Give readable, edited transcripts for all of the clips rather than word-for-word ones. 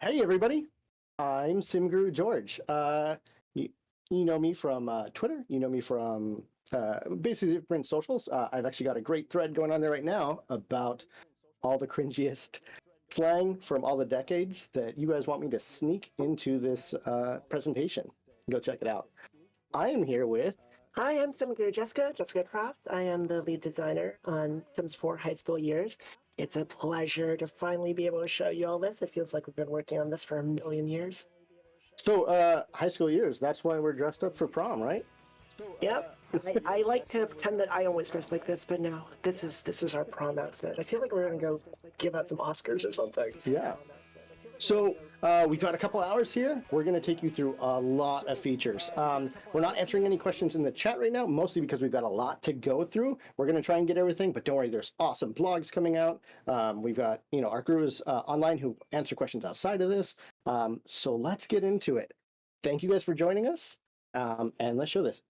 Hey everybody, I'm SimGuru George. You, you know me from Twitter. You know me from basically different socials. I've actually got a great thread going on there right now about all the cringiest slang from all the decades that you guys want me to sneak into this presentation. Go check it out. I am here with. Hi, I'm Jessica Croft. I am the lead designer on Sims 4 High School Years. It's a pleasure to finally be able to show you all this. It feels like we've been working on this for a million years. So, high school years, that's why we're dressed up for prom, right? Yep. I like to pretend that I always dress like this, but no, this is our prom outfit. I feel like we're gonna go give out some Oscars or something. Yeah. So we've got a couple hours here. We're going to take you through a lot of features. We're not answering any questions in the chat right now, mostly because we've got a lot to go through. We're going to try and get everything, but don't worry, there's awesome blogs coming out. We've got, our gurus online who answer questions outside of this. So let's get into it. Thank you guys for joining us, and let's show this.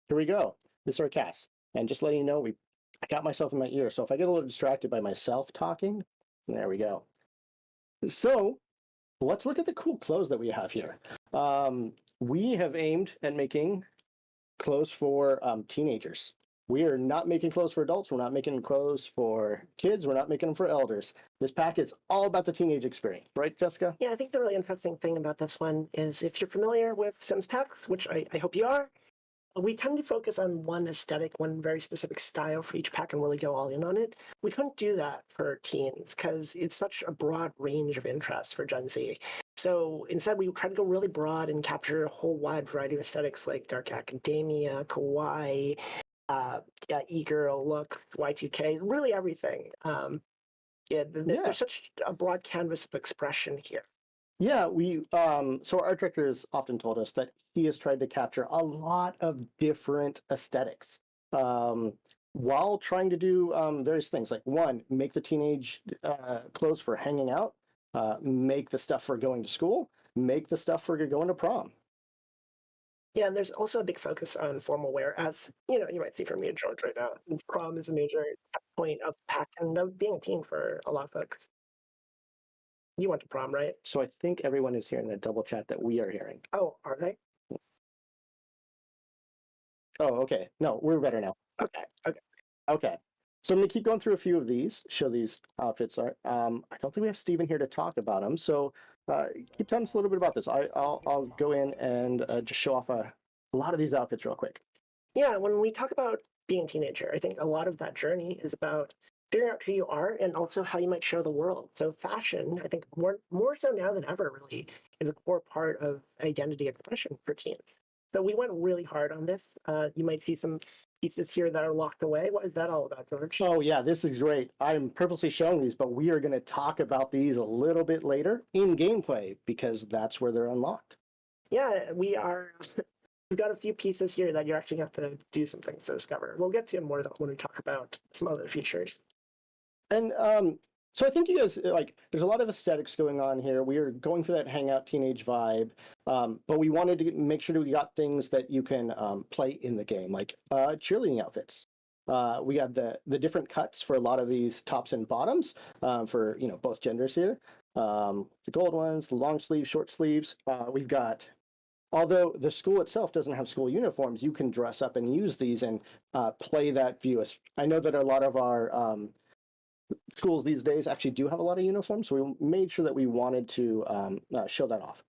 Here we go. This is our cast. And just letting you know, I got myself in my ear, so if I get a little distracted by myself talking, there we go. So let's look at the cool clothes that we have here. We have aimed at making clothes for teenagers. We are not making clothes for adults. We're not making clothes for kids. We're not making them for elders. This pack is all about the teenage experience, right, Jessica? Yeah, I think the really interesting thing about this one is if you're familiar with Sims packs, which I hope you are, we tend to focus on one aesthetic, one very specific style for each pack and really go all in on it. We couldn't do that for teens because it's such a broad range of interests for Gen Z. So instead, we tried to go really broad and capture a whole wide variety of aesthetics like dark academia, kawaii, e-girl look, Y2K, really everything. There's such a broad canvas of expression here. Yeah, so our art director has often told us that he has tried to capture a lot of different aesthetics while trying to do various things. Like one, make the teenage clothes for hanging out, make the stuff for going to school, make the stuff for going to prom. Yeah, and there's also a big focus on formal wear, as you might see from me and George right now. Prom is a major point of pack and of being a teen for a lot of folks. You went to prom, right? So I think everyone is hearing the double chat that we are hearing. Oh, are they? Oh, okay. No, we're better now. Okay. So I'm going to keep going through a few of these, show these outfits. I don't think we have Steven here to talk about them. So keep telling us a little bit about this. I'll go in and just show off a lot of these outfits real quick. Yeah, when we talk about being a teenager, I think a lot of that journey is about figuring out who you are and also how you might show the world. So fashion, I think more so now than ever, really, is a core part of identity expression for teens. So we went really hard on this. You might see some pieces here that are locked away. What is that all about, George? Oh yeah, this is great. I'm purposely showing these, but we are going to talk about these a little bit later in gameplay because that's where they're unlocked. Yeah, we are. We've got a few pieces here that you actually have to do some things to discover. We'll get to more when we talk about some other features. And so I think you guys there's a lot of aesthetics going on here. We are going for that hangout teenage vibe, but we wanted to make sure that we got things that you can play in the game, like cheerleading outfits. We have the different cuts for a lot of these tops and bottoms for both genders here. The gold ones, the long sleeves, short sleeves. We've got. Although the school itself doesn't have school uniforms, you can dress up and use these and play that view. I know that a lot of our schools these days actually do have a lot of uniforms, so we made sure that we wanted to show that off.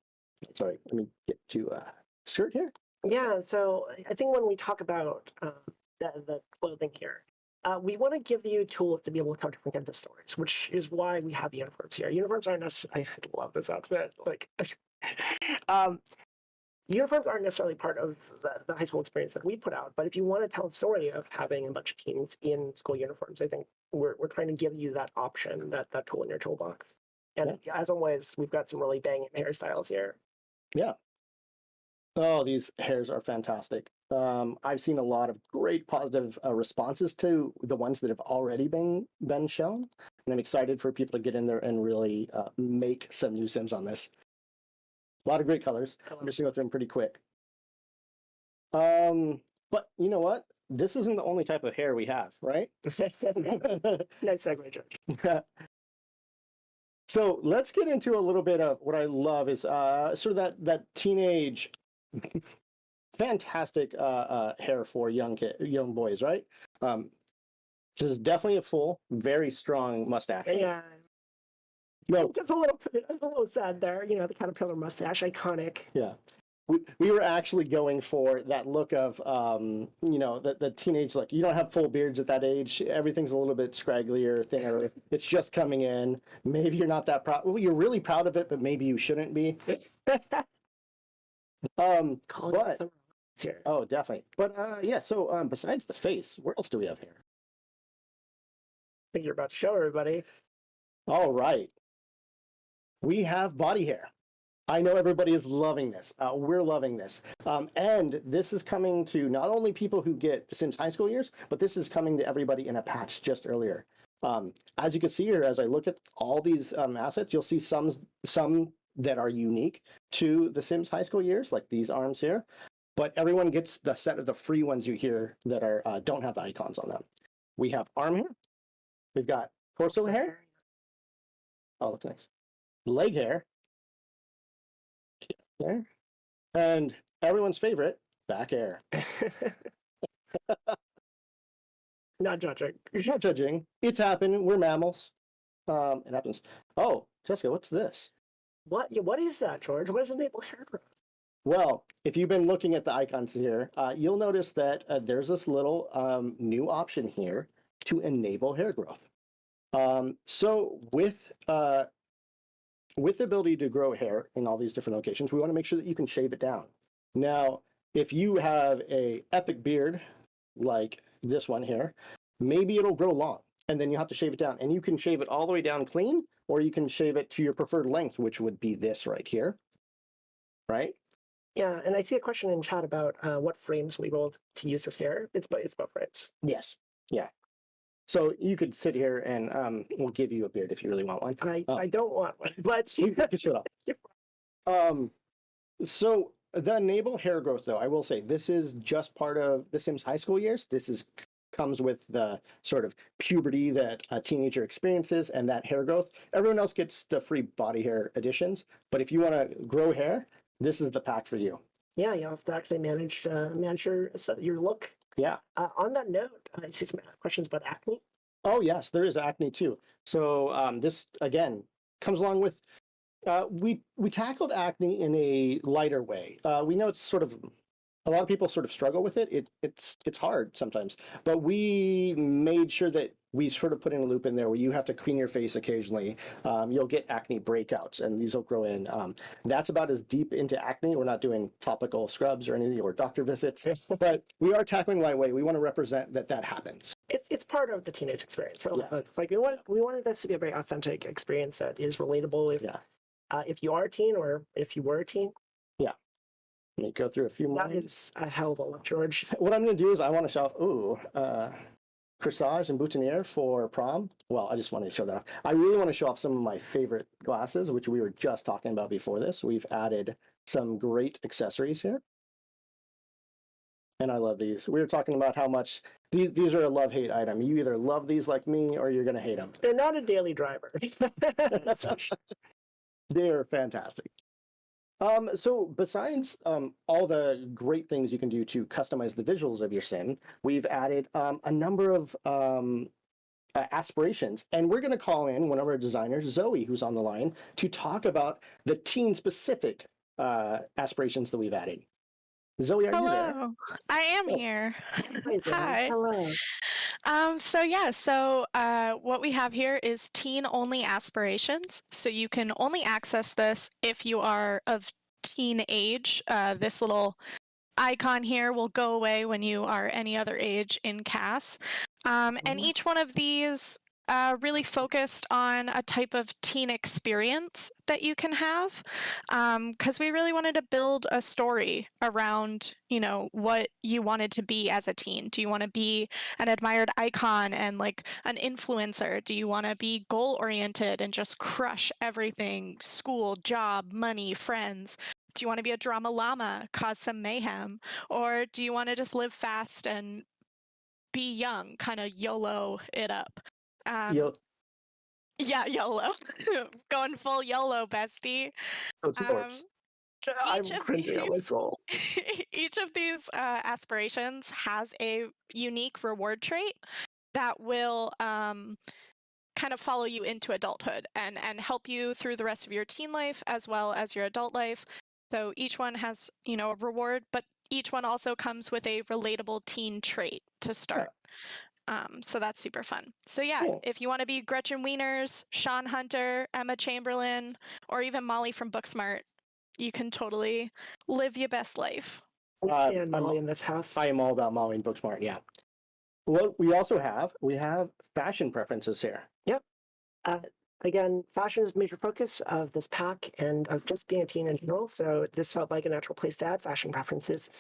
Sorry, let me get to skirt here. Yeah, so I think when we talk about the clothing here, we want to give you tools to be able to tell different kinds of stories, which is why we have uniforms here. Uniforms aren't necessarily, I love this outfit. Uniforms aren't necessarily part of the high school experience that we put out, but if you want to tell a story of having a bunch of teens in school uniforms, I think we're trying to give you that option, that tool in your toolbox. And as always, we've got some really banging hairstyles here. Yeah. Oh, these hairs are fantastic. I've seen a lot of great positive responses to the ones that have already been shown, and I'm excited for people to get in there and really make some new Sims on this. A lot of great colors. I'm just gonna go through them pretty quick. But you know what? This isn't the only type of hair we have, right? Nice segue, George. So let's get into a little bit of what I love is sort of that teenage, fantastic hair for young boys, right? This is definitely a full, very strong mustache. Yeah. No, It's a little sad there. You know, the caterpillar mustache, iconic. yeah. We were actually going for that look of the teenage look. You don't have full beards at that age. Everything's a little bit scragglier, thinner. It's just coming in. Maybe you're not that proud. Well, you're really proud of it, but maybe you shouldn't be. But oh, definitely. But yeah. So besides the face, where else do we have here? I think you're about to show everybody. All right. We have body hair. I know everybody is loving this. We're loving this. And this is coming to not only people who get the Sims high school years, but this is coming to everybody in a patch just earlier. As you can see here, as I look at all these assets, you'll see some that are unique to the Sims high school years, like these arms here. But everyone gets the set of the free ones you hear that are don't have the icons on them. We have arm hair. We've got torso hair. Oh, looks nice. Leg hair. There. And everyone's favorite, back hair. Not judging. Not judging. It's happening. We're mammals. It happens. Oh, Jessica, what's this? What is that, George? What is enable hair growth? Well, if you've been looking at the icons here, you'll notice that there's this little new option here to enable hair growth. So with the ability to grow hair in all these different locations, we want to make sure that you can shave it down. Now, if you have a epic beard like this one here, maybe it'll grow long and then you have to shave it down, and you can shave it all the way down clean, or you can shave it to your preferred length, which would be this right here, right? Yeah, and I see a question in chat about what frames we will to use this hair. It's both frames. Yes. Yeah. So you could sit here and we'll give you a beard if you really want one. I don't want one, but you can shut up. So the enable hair growth, though, I will say this is just part of the Sims high school years. This comes with the sort of puberty that a teenager experiences and that hair growth. Everyone else gets the free body hair additions, but if you want to grow hair, this is the pack for you. Yeah, you have to actually manage your look. Yeah. On that note, I see some questions about acne. Oh, yes, there is acne too. So this, again, comes along with, we tackled acne in a lighter way. We know it's sort of, a lot of people sort of struggle with it. It's hard sometimes, but we made sure that we sort of put in a loop in there where you have to clean your face occasionally. You'll get acne breakouts, and these will grow in. That's about as deep into acne. We're not doing topical scrubs or anything or doctor visits, but we are tackling lightweight. We want to represent that happens. It's part of the teenage experience for a lot of folks. Like we wanted this to be a very authentic experience that is relatable if you are a teen or if you were a teen. Yeah. Let me go through a few more. That is a hell of a lot, George. What I'm going to do is I want to show off, corsage and boutonniere for prom. Well, I just wanted to show that off. I really want to show off some of my favorite glasses, which we were just talking about before this. We've added some great accessories here. And I love these. We were talking about how much these are a love-hate item. You either love these like me or you're going to hate them. They're not a daily driver. That's for sure. They're fantastic. So besides all the great things you can do to customize the visuals of your sim, we've added a number of aspirations. And we're going to call in one of our designers, Zoe, who's on the line, to talk about the teen-specific aspirations that we've added. Zoe, are you there? Hello, I am here. Hi. Hello. So what we have here is teen-only aspirations. So you can only access this if you are of teen age. This little icon here will go away when you are any other age in CAS. And each one of these really focused on a type of teen experience that you can have, because we really wanted to build a story around, what you wanted to be as a teen. Do you want to be an admired icon and like an influencer? Do you want to be goal-oriented and just crush everything, school, job, money, friends? Do you want to be a drama llama, cause some mayhem? Or do you want to just live fast and be young, kind of YOLO it up? Yeah, YOLO. Going full YOLO, bestie. Of course. I'm Each of cringing on my these soul. each of these aspirations has a unique reward trait that will kind of follow you into adulthood and help you through the rest of your teen life as well as your adult life. So each one has, a reward, but each one also comes with a relatable teen trait to start. So that's super fun. So yeah, Cool. if you want to be Gretchen Wieners, Sean Hunter, Emma Chamberlain, or even Molly from Booksmart, you can totally live your best life. And Molly in this house. I am all about Molly and Booksmart, yeah. What we also have, fashion preferences here. Yep. Again, fashion is a major focus of this pack and of just being a teen in general, so this felt like a natural place to add fashion preferences.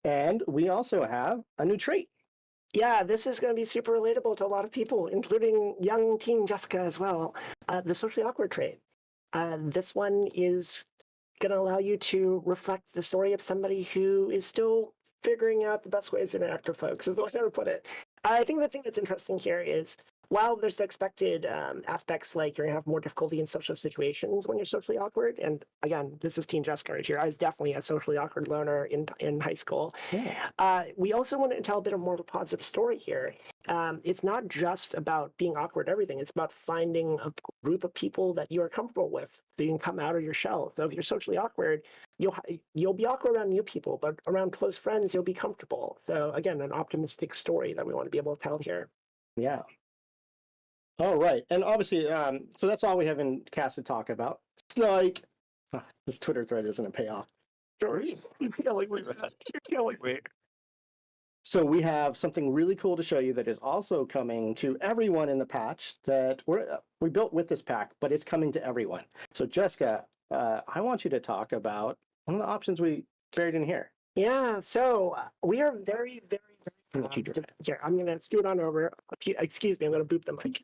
And we also have a new trait. Yeah, this is going to be super relatable to a lot of people, including young teen Jessica as well. The socially awkward trait. This one is going to allow you to reflect the story of somebody who is still figuring out the best ways to interact with folks, is the way I would put it. I think the thing that's interesting here is, while there's the expected aspects like you're going to have more difficulty in social situations when you're socially awkward, and again, this is teen Jessica right here. I was definitely a socially awkward learner in high school. Yeah. We also want to tell a bit of more of a positive story here. It's not just about being awkward at everything. It's about finding a group of people that you are comfortable with so you can come out of your shell. So if you're socially awkward, you'll be awkward around new people, but around close friends, you'll be comfortable. So again, an optimistic story that we want to be able to tell here. Yeah. All right. And obviously, so that's all we have in cast to talk about. It's like, this Twitter thread isn't a payoff. You're killing me, man. You're killing me. So we have something really cool to show you that is also coming to everyone in the patch that we built with this pack, but it's coming to everyone. So Jessica, I want you to talk about one of the options we buried in here. Yeah, so we are very, very, very Let you do it. Here, I'm going to scoot on over. Excuse me, I'm going to boop the mic.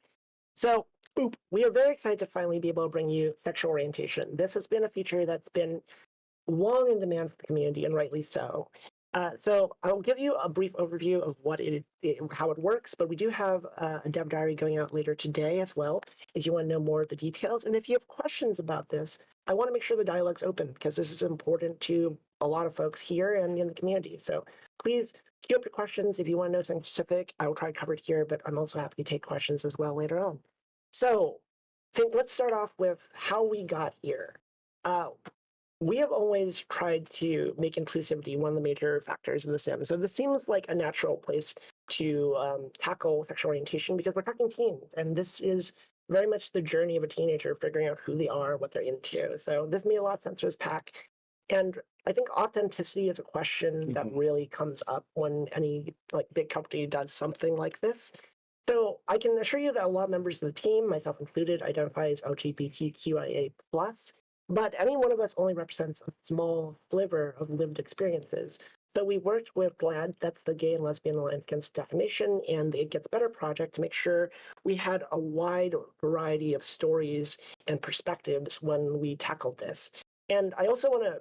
So, boop, we are very excited to finally be able to bring you sexual orientation. This has been a feature that's been long in demand for the community, and rightly so. So I'll give you a brief overview of how it works, but we do have a dev diary going out later today as well, if you want to know more of the details. And if you have questions about this, I want to make sure the dialogue's open, because this is important to a lot of folks here and in the community. So please queue up your questions. If you want to know something specific, I will try to cover it here, but I'm also happy to take questions as well later on. So let's start off with how we got here. We have always tried to make inclusivity one of the major factors in The Sims. So this seems like a natural place to tackle sexual orientation, because we're talking teens, and this is very much the journey of a teenager figuring out who they are, what they're into. So this made a lot of sense for this pack. And I think authenticity is a question that really comes up when any big company does something like this. So I can assure you that a lot of members of the team, myself included, identify as LGBTQIA+. But any one of us only represents a small sliver of lived experiences. So we worked with GLAD, that's the Gay and Lesbian Alliance Against Defamation, and the It Gets Better project to make sure we had a wide variety of stories and perspectives when we tackled this. And I also want to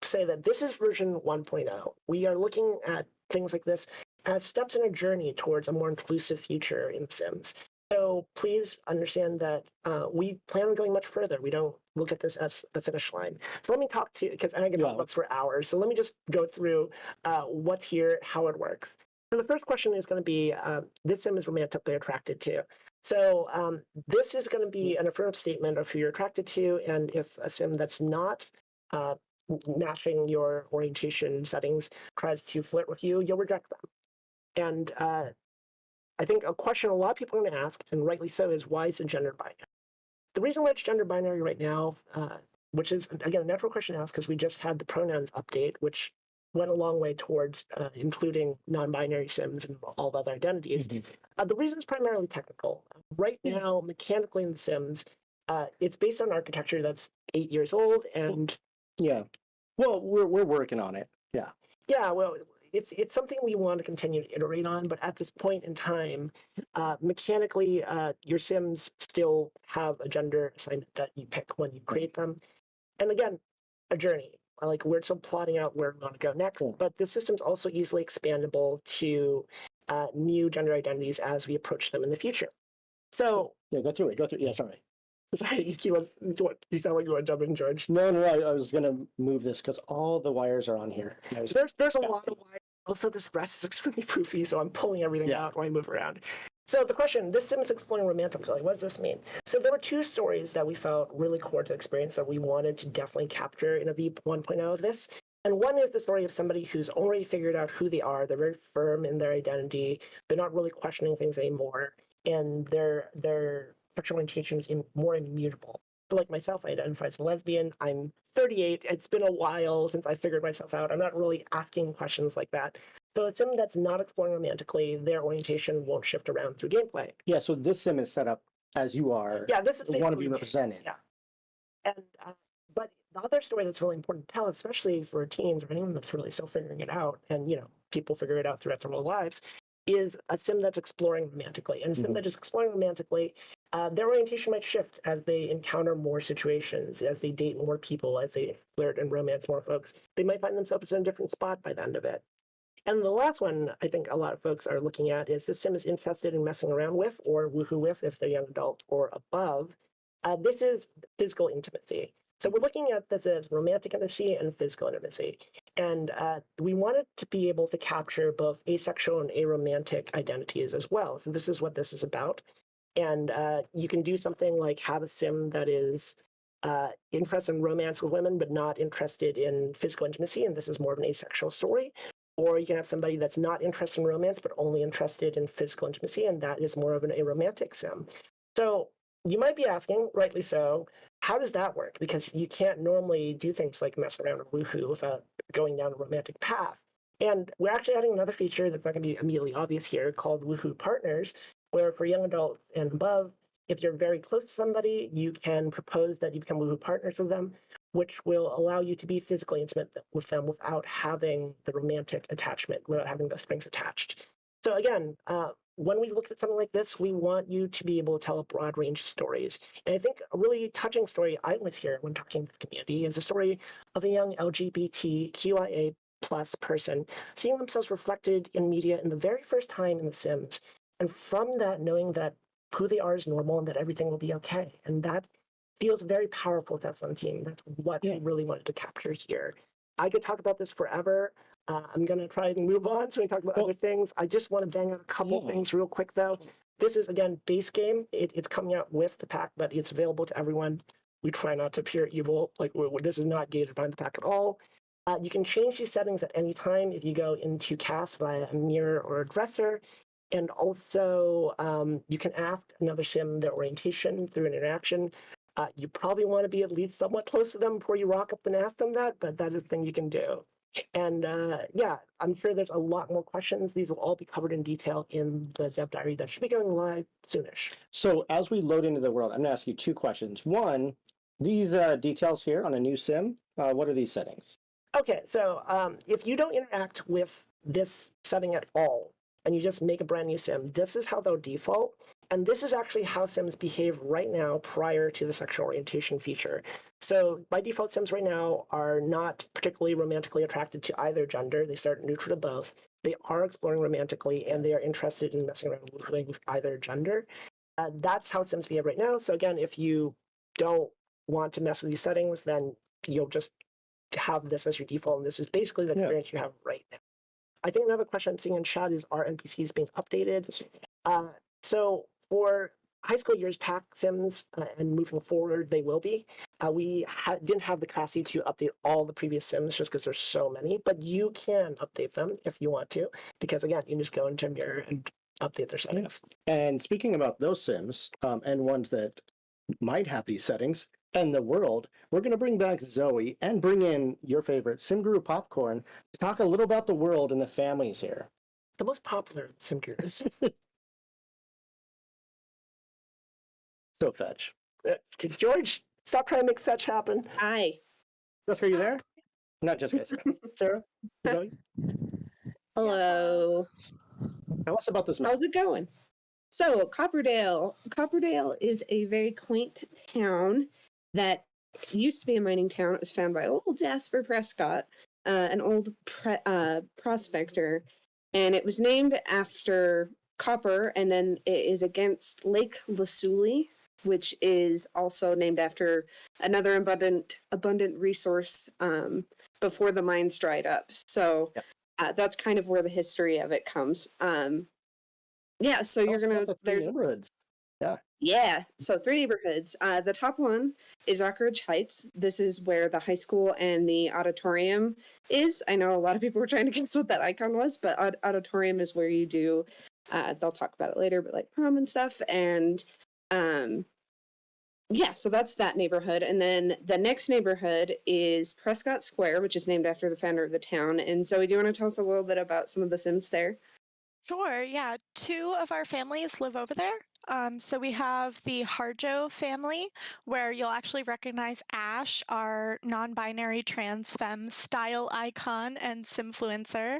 say that this is version 1.0. We are looking at things like this as steps in a journey towards a more inclusive future in Sims. So please understand that we plan on going much further. We don't look at this as the finish line. So let me talk to you, because I can talk about this for hours. So let me just go through what's here, how it works. So the first question is going to be, this Sim is romantically attracted to. So this is going to be an affirmative statement of who you're attracted to, and if a Sim that's not matching your orientation settings tries to flirt with you, you'll reject them. And I think a question a lot of people are going to ask, and rightly so, is why is it gender binary? The reason why it's gender binary right now, which is, again, a natural question to ask, because we just had the pronouns update, which went a long way towards including non-binary Sims and all the other identities. The reason is primarily technical. Right now, mechanically in The Sims, it's based on architecture that's 8 years old, and well, we're working on it. Well, it's something we want to continue to iterate on, but at this point in time, mechanically, your Sims still have a gender assignment that you pick when you create them. And again, a journey. We're still plotting out where we want to go next, but the system's also easily expandable to new gender identities as we approach them in the future. So, Yeah, go through it. Go through. Yeah, sorry. sorry, you sound like you want to jump in, George. No, I was gonna move this because all the wires are on here. There's a lot of wires. Also, this rest is extremely poofy, so I'm pulling everything out when I move around. So the question, this sim is exploring romantically. What does this mean? So there were two stories that we felt really core to the experience that we wanted to definitely capture in a V 1.0 of this. And one is the story of somebody who's already figured out who they are. They're very firm in their identity. They're not really questioning things anymore. And their sexual orientation is more immutable. So like myself, I identify as a lesbian. I'm 38. It's been a while since I figured myself out. I'm not really asking questions like that. So a sim that's not exploring romantically, their orientation won't shift around through gameplay. Yeah, so this sim is set up as you are. Yeah, this is want to be represented. Yeah, and but the other story that's really important to tell, especially for teens or anyone that's really still figuring it out, and people figure it out throughout their whole lives, is a sim that's exploring romantically. And a sim that is exploring romantically, their orientation might shift as they encounter more situations, as they date more people, as they flirt and romance more folks. They might find themselves in a different spot by the end of it. And the last one I think a lot of folks are looking at is this sim is interested in messing around with or woohoo with if they're young adult or above. This is physical intimacy. So we're looking at this as romantic intimacy and physical intimacy. And we wanted to be able to capture both asexual and aromantic identities as well. So this is what this is about. And you can do something like have a sim that is interested in romance with women, but not interested in physical intimacy. And this is more of an asexual story. Or you can have somebody that's not interested in romance, but only interested in physical intimacy, and that is more of an aromantic sim. So you might be asking, rightly so, how does that work? Because you can't normally do things like mess around or woohoo without going down a romantic path. And we're actually adding another feature that's not going to be immediately obvious here called Woohoo Partners, where for young adults and above, if you're very close to somebody, you can propose that you become Woohoo Partners with them, which will allow you to be physically intimate with them without having the romantic attachment, without having the strings attached. So again, when we looked at something like this, we want you to be able to tell a broad range of stories. And I think a really touching story I always hear when talking to the community is the story of a young LGBTQIA+ person seeing themselves reflected in media in the very first time in The Sims. And from that, knowing that who they are is normal and that everything will be okay. And that feels very powerful to us on the team. That's what we really wanted to capture here. I could talk about this forever. I'm going to try and move on so we talk about other things. I just want to bang out a couple things real quick, though. This is, again, base game. It's coming out with the pack, but it's available to everyone. We try not to appear evil. Like, this is not gated behind the pack at all. You can change these settings at any time if you go into cast via a mirror or a dresser. And also, you can ask another sim their orientation through an interaction. You probably want to be at least somewhat close to them before you rock up and ask them that, but that is a thing you can do. And yeah, I'm sure there's a lot more questions. These will all be covered in detail in the dev diary that should be going live soonish. So as we load into the world, I'm going to ask you two questions. One, these details here on a new sim, what are these settings? Okay, so if you don't interact with this setting at all, and you just make a brand new sim, this is how they'll default. And this is actually how Sims behave right now prior to the sexual orientation feature. So by default, Sims right now are not particularly romantically attracted to either gender. They start neutral to both. They are exploring romantically, and they are interested in messing around with either gender. That's how Sims behave right now. So again, if you don't want to mess with these settings, then you'll just have this as your default. And this is basically the experience you have right now. I think another question I'm seeing in chat is, are NPCs being updated? So for high school years pack Sims and moving forward, they will be. We didn't have the capacity to update all the previous Sims just because there's so many, but you can update them if you want to, because again, you can just go into Mirror and update their settings. And speaking about those Sims and ones that might have these settings and the world, we're going to bring back Zoe and bring in your favorite Sim Guru Popcorn to talk a little about the world and the families here. The most popular Sim Gurus. So Fetch. George, stop trying to make Fetch happen. Hi. Jessica, are you there? Not Jessica. Sarah? Zoe? Hello. Tell us about this map. How's it going? So, Copperdale. Copperdale is a very quaint town that used to be a mining town. It was found by old Jasper Prescott, an old prospector, and it was named after Copper, and then it is against Lake Lasuli, which is also named after another abundant resource before the mines dried up. So that's kind of where the history of it comes. Yeah, so you're gonna there's neighborhoods. Yeah, so 3 neighborhoods. The top one is Rockridge Heights. This is where the high school and the auditorium is. I know a lot of people were trying to guess what that icon was, but auditorium is where you do, they'll talk about it later, but like prom and stuff. And yeah, so that's that neighborhood. And then the next neighborhood is Prescott Square, which is named after the founder of the town. And Zoe, do you want to tell us a little bit about some of the Sims there? Sure, yeah. 2 of our families live over there. So we have the Harjo family, where you'll actually recognize Ash, our non-binary trans femme style icon and simfluencer.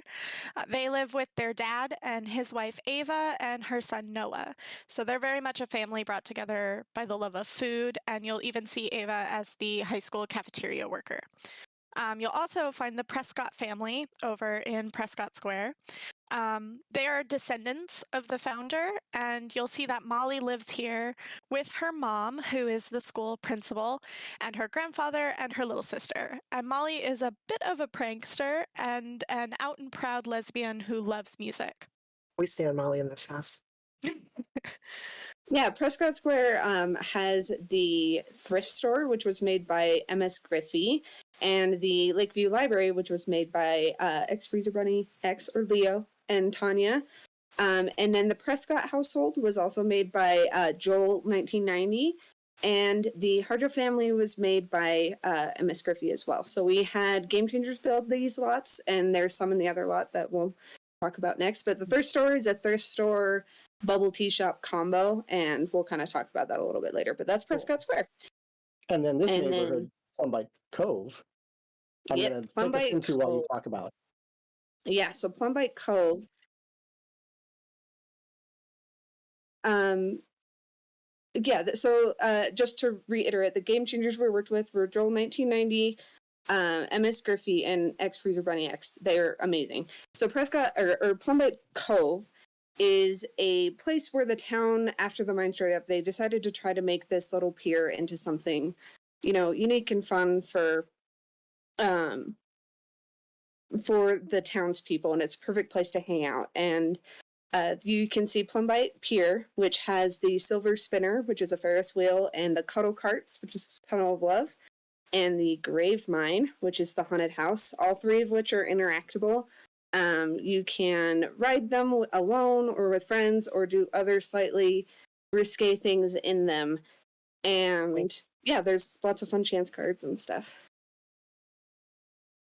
They live with their dad and his wife Ava and her son Noah. So they're very much a family brought together by the love of food, and you'll even see Ava as the high school cafeteria worker. You'll also find the Prescott family over in Prescott Square. They are descendants of the founder, and you'll see that Molly lives here with her mom, who is the school principal, and her grandfather and her little sister. And Molly is a bit of a prankster and an out and proud lesbian who loves music. We stand Molly in this house. Yeah, Prescott Square has the thrift store, which was made by MS Griffey, and the Lakeview Library, which was made by Freezer Bunny, X or Leo, and Tanya. And then the Prescott household was also made by Joel 1990, and the Harjo family was made by MS Griffey as well. So we had Game Changers build these lots, and there's some in the other lot that we'll talk about next. But the thrift store is a thrift store bubble tea shop combo, and we'll kind of talk about that a little bit later. But that's Prescott Square. And then this neighborhood, Plumbite Cove, I'm going to take us into while you talk about. Yeah, so Plumbite Cove. Yeah, so just to reiterate, the Game Changers we worked with were Joel 1990, MS Griffey, and X Freezer Bunny X. They're amazing. So Prescott or Plumbite Cove is a place where the town, after the mines dried up, they decided to try to make this little pier into something, you know, unique and fun for the townspeople, and it's a perfect place to hang out. And you can see Plumbite Pier, which has the Silver Spinner, which is a Ferris wheel, and the Cuddle Carts, which is Tunnel of Love, and the Grave Mine, which is the haunted house, all 3 of which are interactable. You can ride them alone or with friends, or do other slightly risque things in them. And yeah, there's lots of fun chance cards and stuff.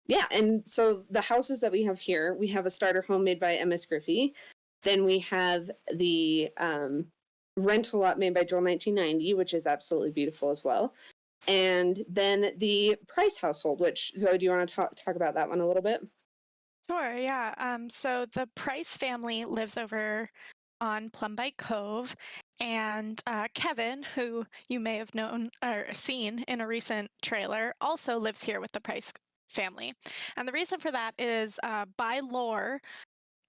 Yeah, and so the houses that we have here, we have a starter home made by MS Griffey. Then we have the rental lot made by Joel 1990, which is absolutely beautiful as well. And then the Price household, which, Zoe, do you want to talk about that one a little bit? Sure, yeah. So the Price family lives over on Plumbite Cove, and Kevin, who you may have known or seen in a recent trailer, also lives here with the Price family. And the reason for that is by lore,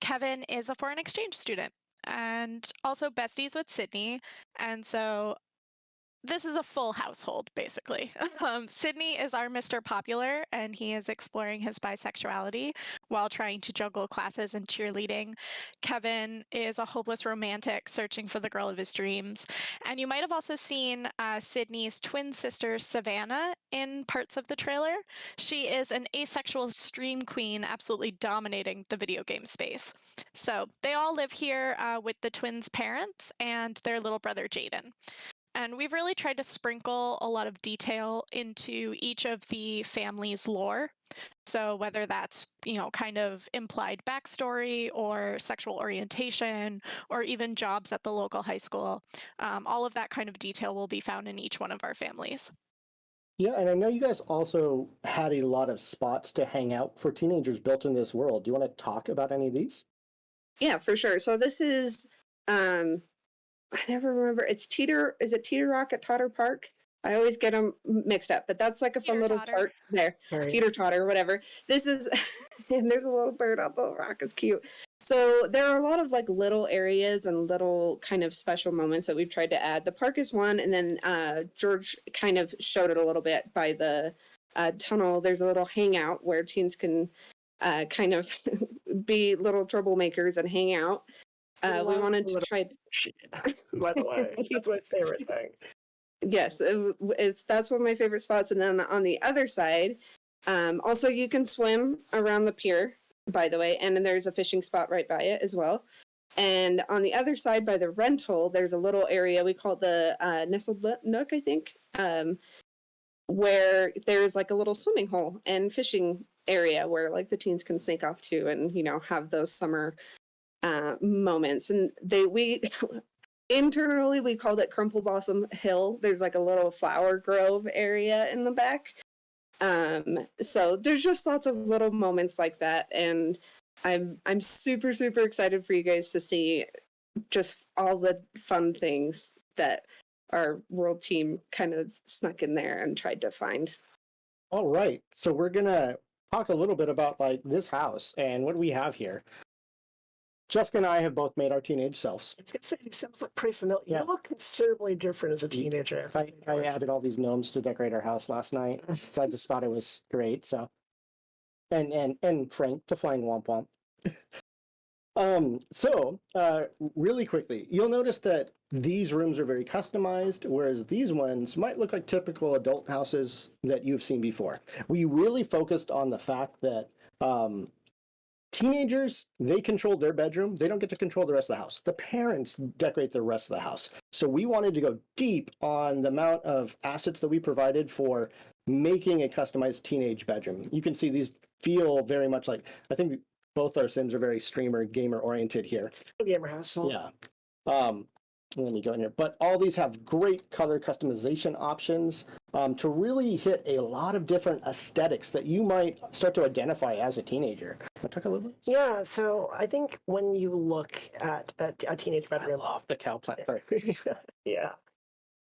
Kevin is a foreign exchange student and also besties with Sydney. And so this is a full household, basically. Sydney is our Mr. Popular, and he is exploring his bisexuality while trying to juggle classes and cheerleading. Kevin is a hopeless romantic searching for the girl of his dreams. And you might have also seen Sydney's twin sister, Savannah, in parts of the trailer. She is an asexual stream queen, absolutely dominating the video game space. So they all live here with the twins' parents and their little brother, Jaden. And we've really tried to sprinkle a lot of detail into each of the family's lore. So whether that's, you know, kind of implied backstory or sexual orientation or even jobs at the local high school, all of that kind of detail will be found in each one of our families. Yeah, and I know you guys also had a lot of spots to hang out for teenagers built in this world. Do you want to talk about any of these? Yeah, for sure. So this is I never remember. Is it Teeter Rock at Totter Park? I always get them mixed up, but that's like a fun little Teeter-totter. park there. Right. Teeter totter, whatever. This is, and there's a little bird on the rock. It's cute. So there are a lot of like little areas and little kind of special moments that we've tried to add. The park is one, and then George kind of showed it a little bit by the tunnel. There's a little hangout where teens can kind of be little troublemakers and hang out. We wanted to try. By the way, that's my favorite thing. Yes, that's one of my favorite spots. And then on the other side, also you can swim around the pier, by the way, and then there's a fishing spot right by it as well. And on the other side by the rental, there's a little area we call it the Nestled Nook, I think, where there's like a little swimming hole and fishing area where like the teens can snake off to and, you know, have those summer moments. And we internally we called it Crumple Blossom Hill. There's like a little flower grove area in the back. So there's just lots of little moments like that, and I'm super excited for you guys to see just all the fun things that our world team kind of snuck in there and tried to find. All right, so we're gonna talk a little bit about like this house and what we have here. Jessica and I have both made our teenage selves. It's gonna say these Sims look pretty familiar. Yeah. You look considerably different as a teenager. I added all these gnomes to decorate our house last night, so I just thought it was great. So, and Frank to flying womp womp. So really quickly, you'll notice that these rooms are very customized, whereas these ones might look like typical adult houses that you've seen before. We really focused on the fact that teenagers, they control their bedroom. They don't get to control the rest of the house. The parents decorate the rest of the house. So we wanted to go deep on the amount of assets that we provided for making a customized teenage bedroom. You can see these feel very much like, I think both our Sims are very streamer, gamer oriented here. Gamer household. Yeah. Let me go in here. But all these have great color customization options to really hit a lot of different aesthetics that you might start to identify as a teenager. Can I talk a little bit? Yeah, so I think when you look at a teenage bedroom, I love the cow plant. Sorry. yeah.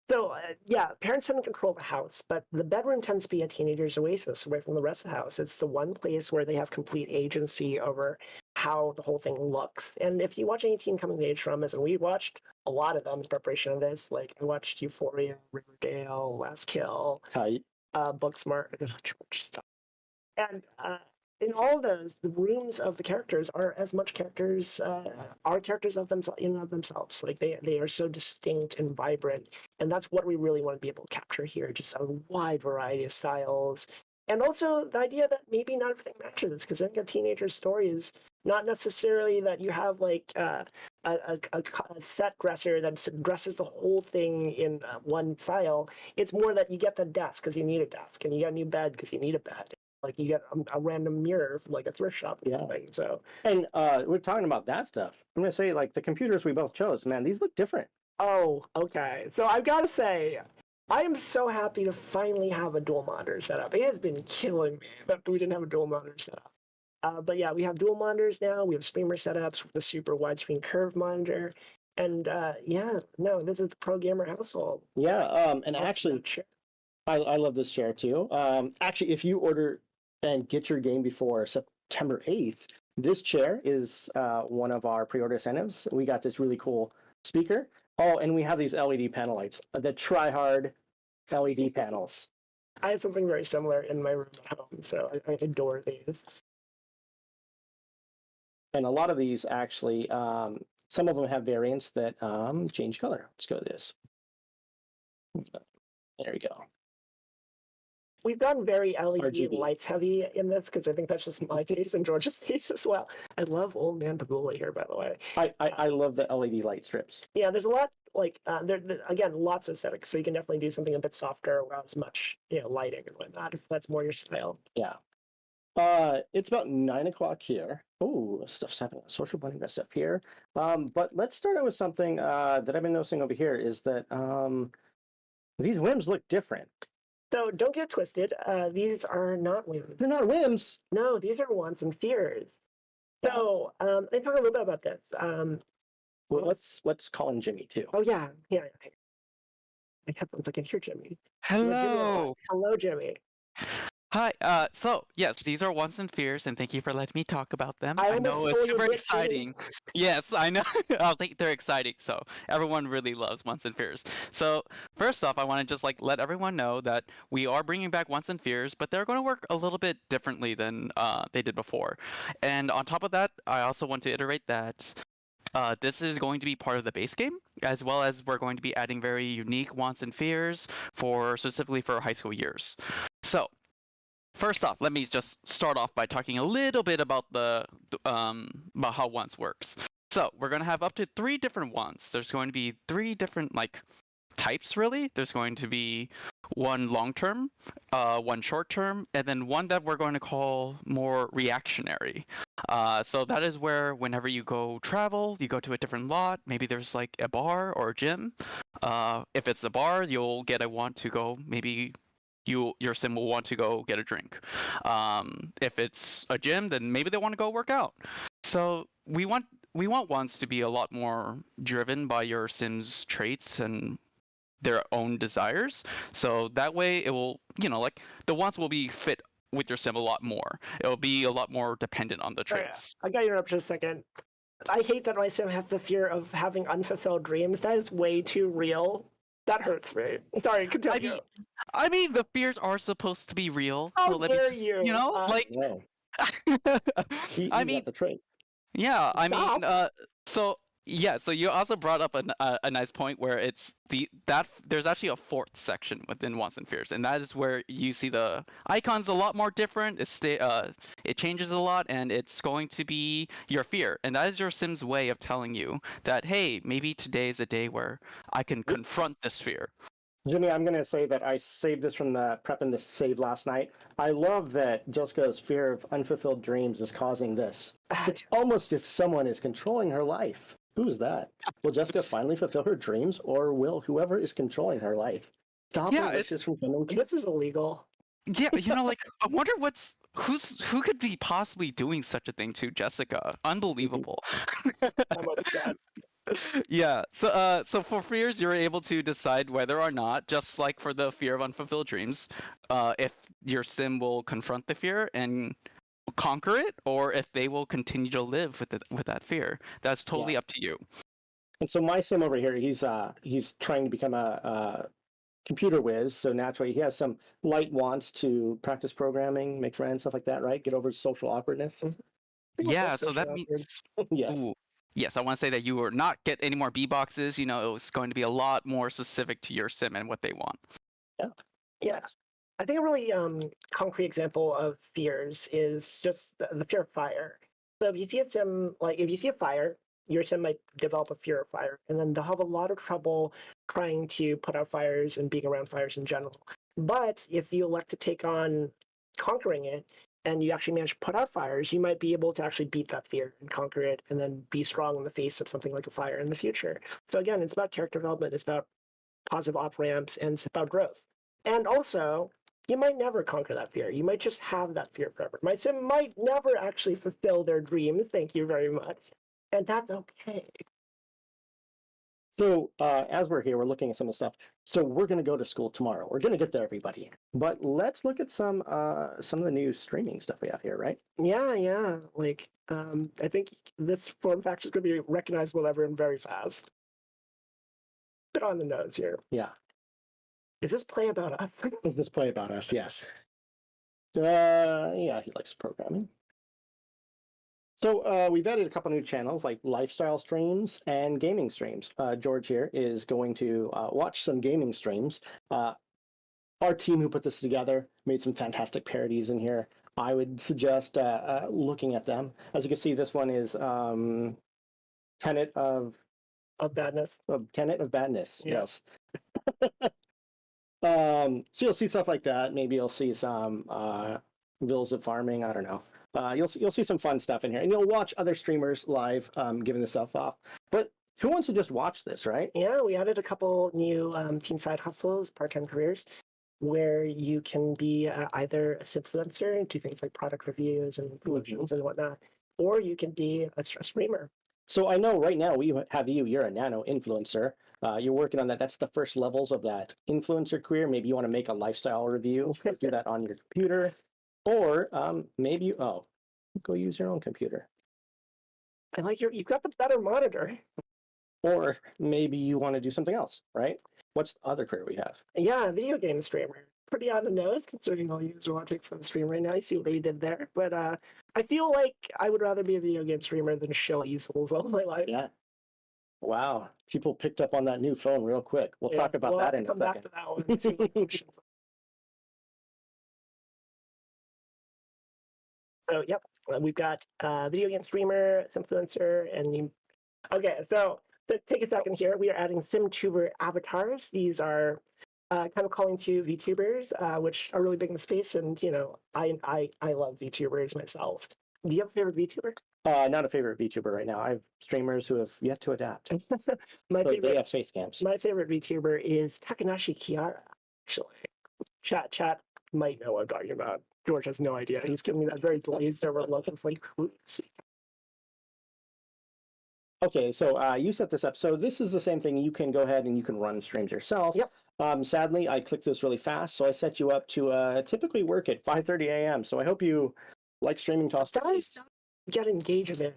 So yeah, parents tend to control the house, but the bedroom tends to be a teenager's oasis away from the rest of the house. It's the one place where they have complete agency over how the whole thing looks. And if you watch any teen coming of age dramas, and we watched a lot of them in preparation of this, like I watched Euphoria, Riverdale, Last Kill, Tight. Booksmart, there's a bunch of stuff. And in all of those, the rooms of the characters are as much characters, are characters of themselves in and of themselves. Like they are so distinct and vibrant, and that's what we really want to be able to capture here. Just a wide variety of styles, and also the idea that maybe not everything matches. Because I think a teenager's story is not necessarily that you have like a set dresser that dresses the whole thing in one style. It's more that you get the desk because you need a desk, and you get a new bed because you need a bed. Like you get a random mirror from like a thrift shop or something. So, and we're talking about that stuff. I'm gonna say like the computers we both chose, man, these look different. oh, okay. So I've got to say, I am so happy to finally have a dual monitor setup. It has been killing me that we didn't have a dual monitor setup. But yeah, we have dual monitors now. We have streamer setups with a super widescreen curved monitor. And yeah, no, this is the pro gamer household. Yeah, and That's actually, the chair. I love this chair too. Actually, if you order and get your game before September 8th, this chair is one of our pre-order incentives. We got this really cool speaker. Oh, and we have these LED panel lights, the try-hard LED panels. I have something very similar in my room at home, so I adore these. And a lot of these actually, some of them have variants that change color. Let's go to this. There we go. We've gone very LED RGB. lights heavy in this because I think that's just my taste and George's taste as well. I love Old Man Pagula here, by the way. I love the LED light strips. Yeah, there's a lot like again, lots of aesthetics. So you can definitely do something a bit softer without as much lighting and whatnot if that's more your style. Yeah. It's about 9 o'clock here. Oh, stuff's happening. Social bonding, that stuff here. But let's start out with something that I've been noticing over here is that these whims look different. So don't get twisted. These are not whims. They're not whims. No, these are wants and fears. So let me talk a little bit about this. Well, let's call him Jimmy too. Oh yeah. my headphones. I can hear Jimmy. Hello. Hello, Jimmy. Hi. So yes, these are wants and fears, and thank you for letting me talk about them. I I know almost it's stole your super bit, too. exciting. Yes, I know. I think they're exciting. So everyone really loves wants and fears. So first off, I want to just like let everyone know that we are bringing back wants and fears, but they're going to work a little bit differently than they did before. And on top of that, I also want to iterate that this is going to be part of the base game, as well as we're going to be adding very unique wants and fears for specifically for high school years. So, first off, let me just start off by talking a little bit about about how wants works. So, we're going to have up to 3 different wants. There's going to be 3 different like types really. There's going to be one long term, one short term, and then one that we're going to call more reactionary. So that is where whenever you go travel, you go to a different lot. Maybe there's like a bar or a gym. If it's a bar, you'll get a want to go. Maybe your sim will want to go get a drink. If it's a gym, then maybe they want to go work out. So we want wants to be a lot more driven by your sim's traits and their own desires. So that way it will, like the wants will be fit with your sim a lot more. It'll be a lot more dependent on the traits. I got you up just a second. I hate that my sim has the fear of having unfulfilled dreams. That is way too real. That hurts me. Sorry, continue. I mean, the fears are supposed to be real. How so let dare me just, you? like. No, I mean, got the trait. yeah. I mean, Stop. so yeah. So you also brought up a nice point where it's that there's actually a 4th section within wants and fears, and that is where you see the icons a lot more different. It changes a lot, and it's going to be your fear, and that is your sim's way of telling you that hey, maybe today is a day where I can confront this fear. Jimmy, I'm going to say that I saved this from the prep and the save last night. I love that Jessica's fear of unfulfilled dreams is causing this. It's almost if someone is controlling her life. Who's that? Will Jessica finally fulfill her dreams, or will whoever is controlling her life stop her wishes from coming true? This is illegal. Yeah, like I wonder who could be possibly doing such a thing to Jessica. Unbelievable. I'm upset. Yeah. So for fears, you're able to decide whether or not, just like for the fear of unfulfilled dreams, if your sim will confront the fear and conquer it, or if they will continue to live with that fear. That's totally up to you. And so my sim over here, he's trying to become a computer whiz. So naturally, he has some light wants to practice programming, make friends, stuff like that, right? Get over social awkwardness. Yeah. So that means. Yes. Ooh. Yes, I want to say that you will not get any more B boxes. It was going to be a lot more specific to your sim and what they want. Yeah. I think a really concrete example of fears is just the fear of fire. So if you see a sim, like if you see a fire, your sim might develop a fear of fire, and then they'll have a lot of trouble trying to put out fires and being around fires in general. But if you elect to take on conquering it, and you actually manage to put out fires, you might be able to actually beat that fear and conquer it, and then be strong in the face of something like a fire in the future. So again, it's about character development, it's about positive off ramps, and it's about growth. And also, you might never conquer that fear. You might just have that fear forever. My sim might never actually fulfill their dreams. Thank you very much. And that's okay. So as we're here, we're looking at some of the stuff. So we're going to go to school tomorrow. We're going to get there, everybody. But let's look at some of the new streaming stuff we have here, right? Yeah. Like, I think this form factor is going to be recognizable by everyone very fast. Bit on the nose here. Yeah. Is this play about us? Is this play about us? Yes. Yeah, he likes programming. So we've added a couple new channels like lifestyle streams and gaming streams. George here is going to watch some gaming streams. Our team who put this together made some fantastic parodies in here. I would suggest looking at them. As you can see, this one is Tenet of Badness. Tenet of Badness. Yeah. Yes. So you'll see stuff like that. Maybe you'll see some Vills of Farming. I don't know. You'll see some fun stuff in here, and you'll watch other streamers live giving this stuff off. But who wants to just watch this, right? Yeah, we added a couple new teen side hustles, part-time careers, where you can be either a influencer and do things like product reviews and reviews and whatnot, or you can be a streamer. So I know right now we have you. You're a nano influencer. you're working on that. That's the first levels of that influencer career. Maybe you want to make a lifestyle review, do that on your computer, or maybe go use your own computer. I like you've got the better monitor. Or maybe you want to do something else, right? What's the other career we have? Yeah, video game streamer. Pretty on the nose considering all you guys are watching some stream right now. I see what we did there. But I feel like I would rather be a video game streamer than show easels all my life. Yeah. Wow. People picked up on that new phone real quick. We'll talk about that in a come second. back to that one. See what options. So, yep, we've got video game streamer, influencer, and you. Okay, so to take a second here, we are adding SimTuber avatars. These are kind of calling to VTubers, which are really big in the space, and I love VTubers myself. Do you have a favorite VTuber? Not a favorite VTuber right now. I have streamers who have yet to adapt. My So they favorite, have face cams. my favorite VTuber is Takanashi Kiara. Actually, chat might know what I'm talking about. George has no idea. He's giving me that very glazed over look. It's like, oops. Okay, so you set this up. So this is the same thing. You can go ahead and you can run streams yourself. Yep. Sadly, I clicked this really fast, so I set you up to typically work at 5:30 a.m. So I hope you like streaming to Guys, get engagement.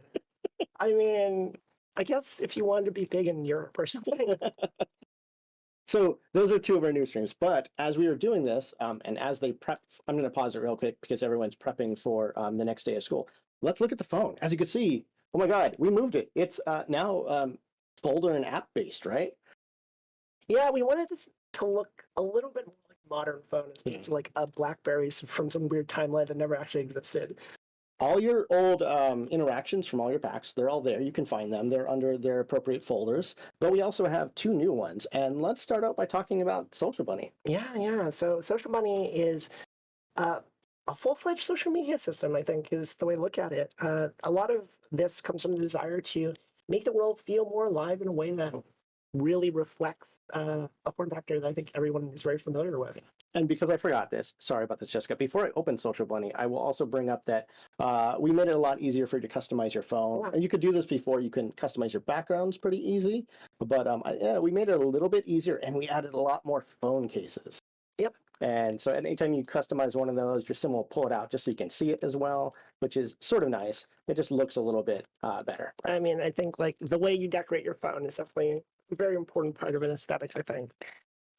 I mean, I guess if you wanted to be big in Europe or something. So those are two of our new streams. But as we were doing this, and as they prep, I'm going to pause it real quick because everyone's prepping for the next day of school. Let's look at the phone. As you can see, oh my God, we moved it. It's now folder and app based, right? Yeah, we wanted this to look a little bit more like modern phone as opposed to like a BlackBerry from some weird timeline that never actually existed. All your old interactions from all your packs, they're all there. You can find them. They're under their appropriate folders. But we also have two new ones. And let's start out by talking about Social Bunny. Yeah. So Social Bunny is a full-fledged social media system, I think, is the way to look at it. A lot of this comes from the desire to make the world feel more alive in a way that really reflects a form factor that I think everyone is very familiar with. And because I forgot this, sorry about this, Jessica, before I open Social Bunny, I will also bring up that we made it a lot easier for you to customize your phone. Yeah. And you could do this before. You can customize your backgrounds pretty easy. But we made it a little bit easier, and we added a lot more phone cases. Yep. And so anytime you customize one of those, your sim will pull it out just so you can see it as well, which is sort of nice. It just looks a little bit better. I mean, I think like the way you decorate your phone is definitely a very important part of an aesthetic, I think.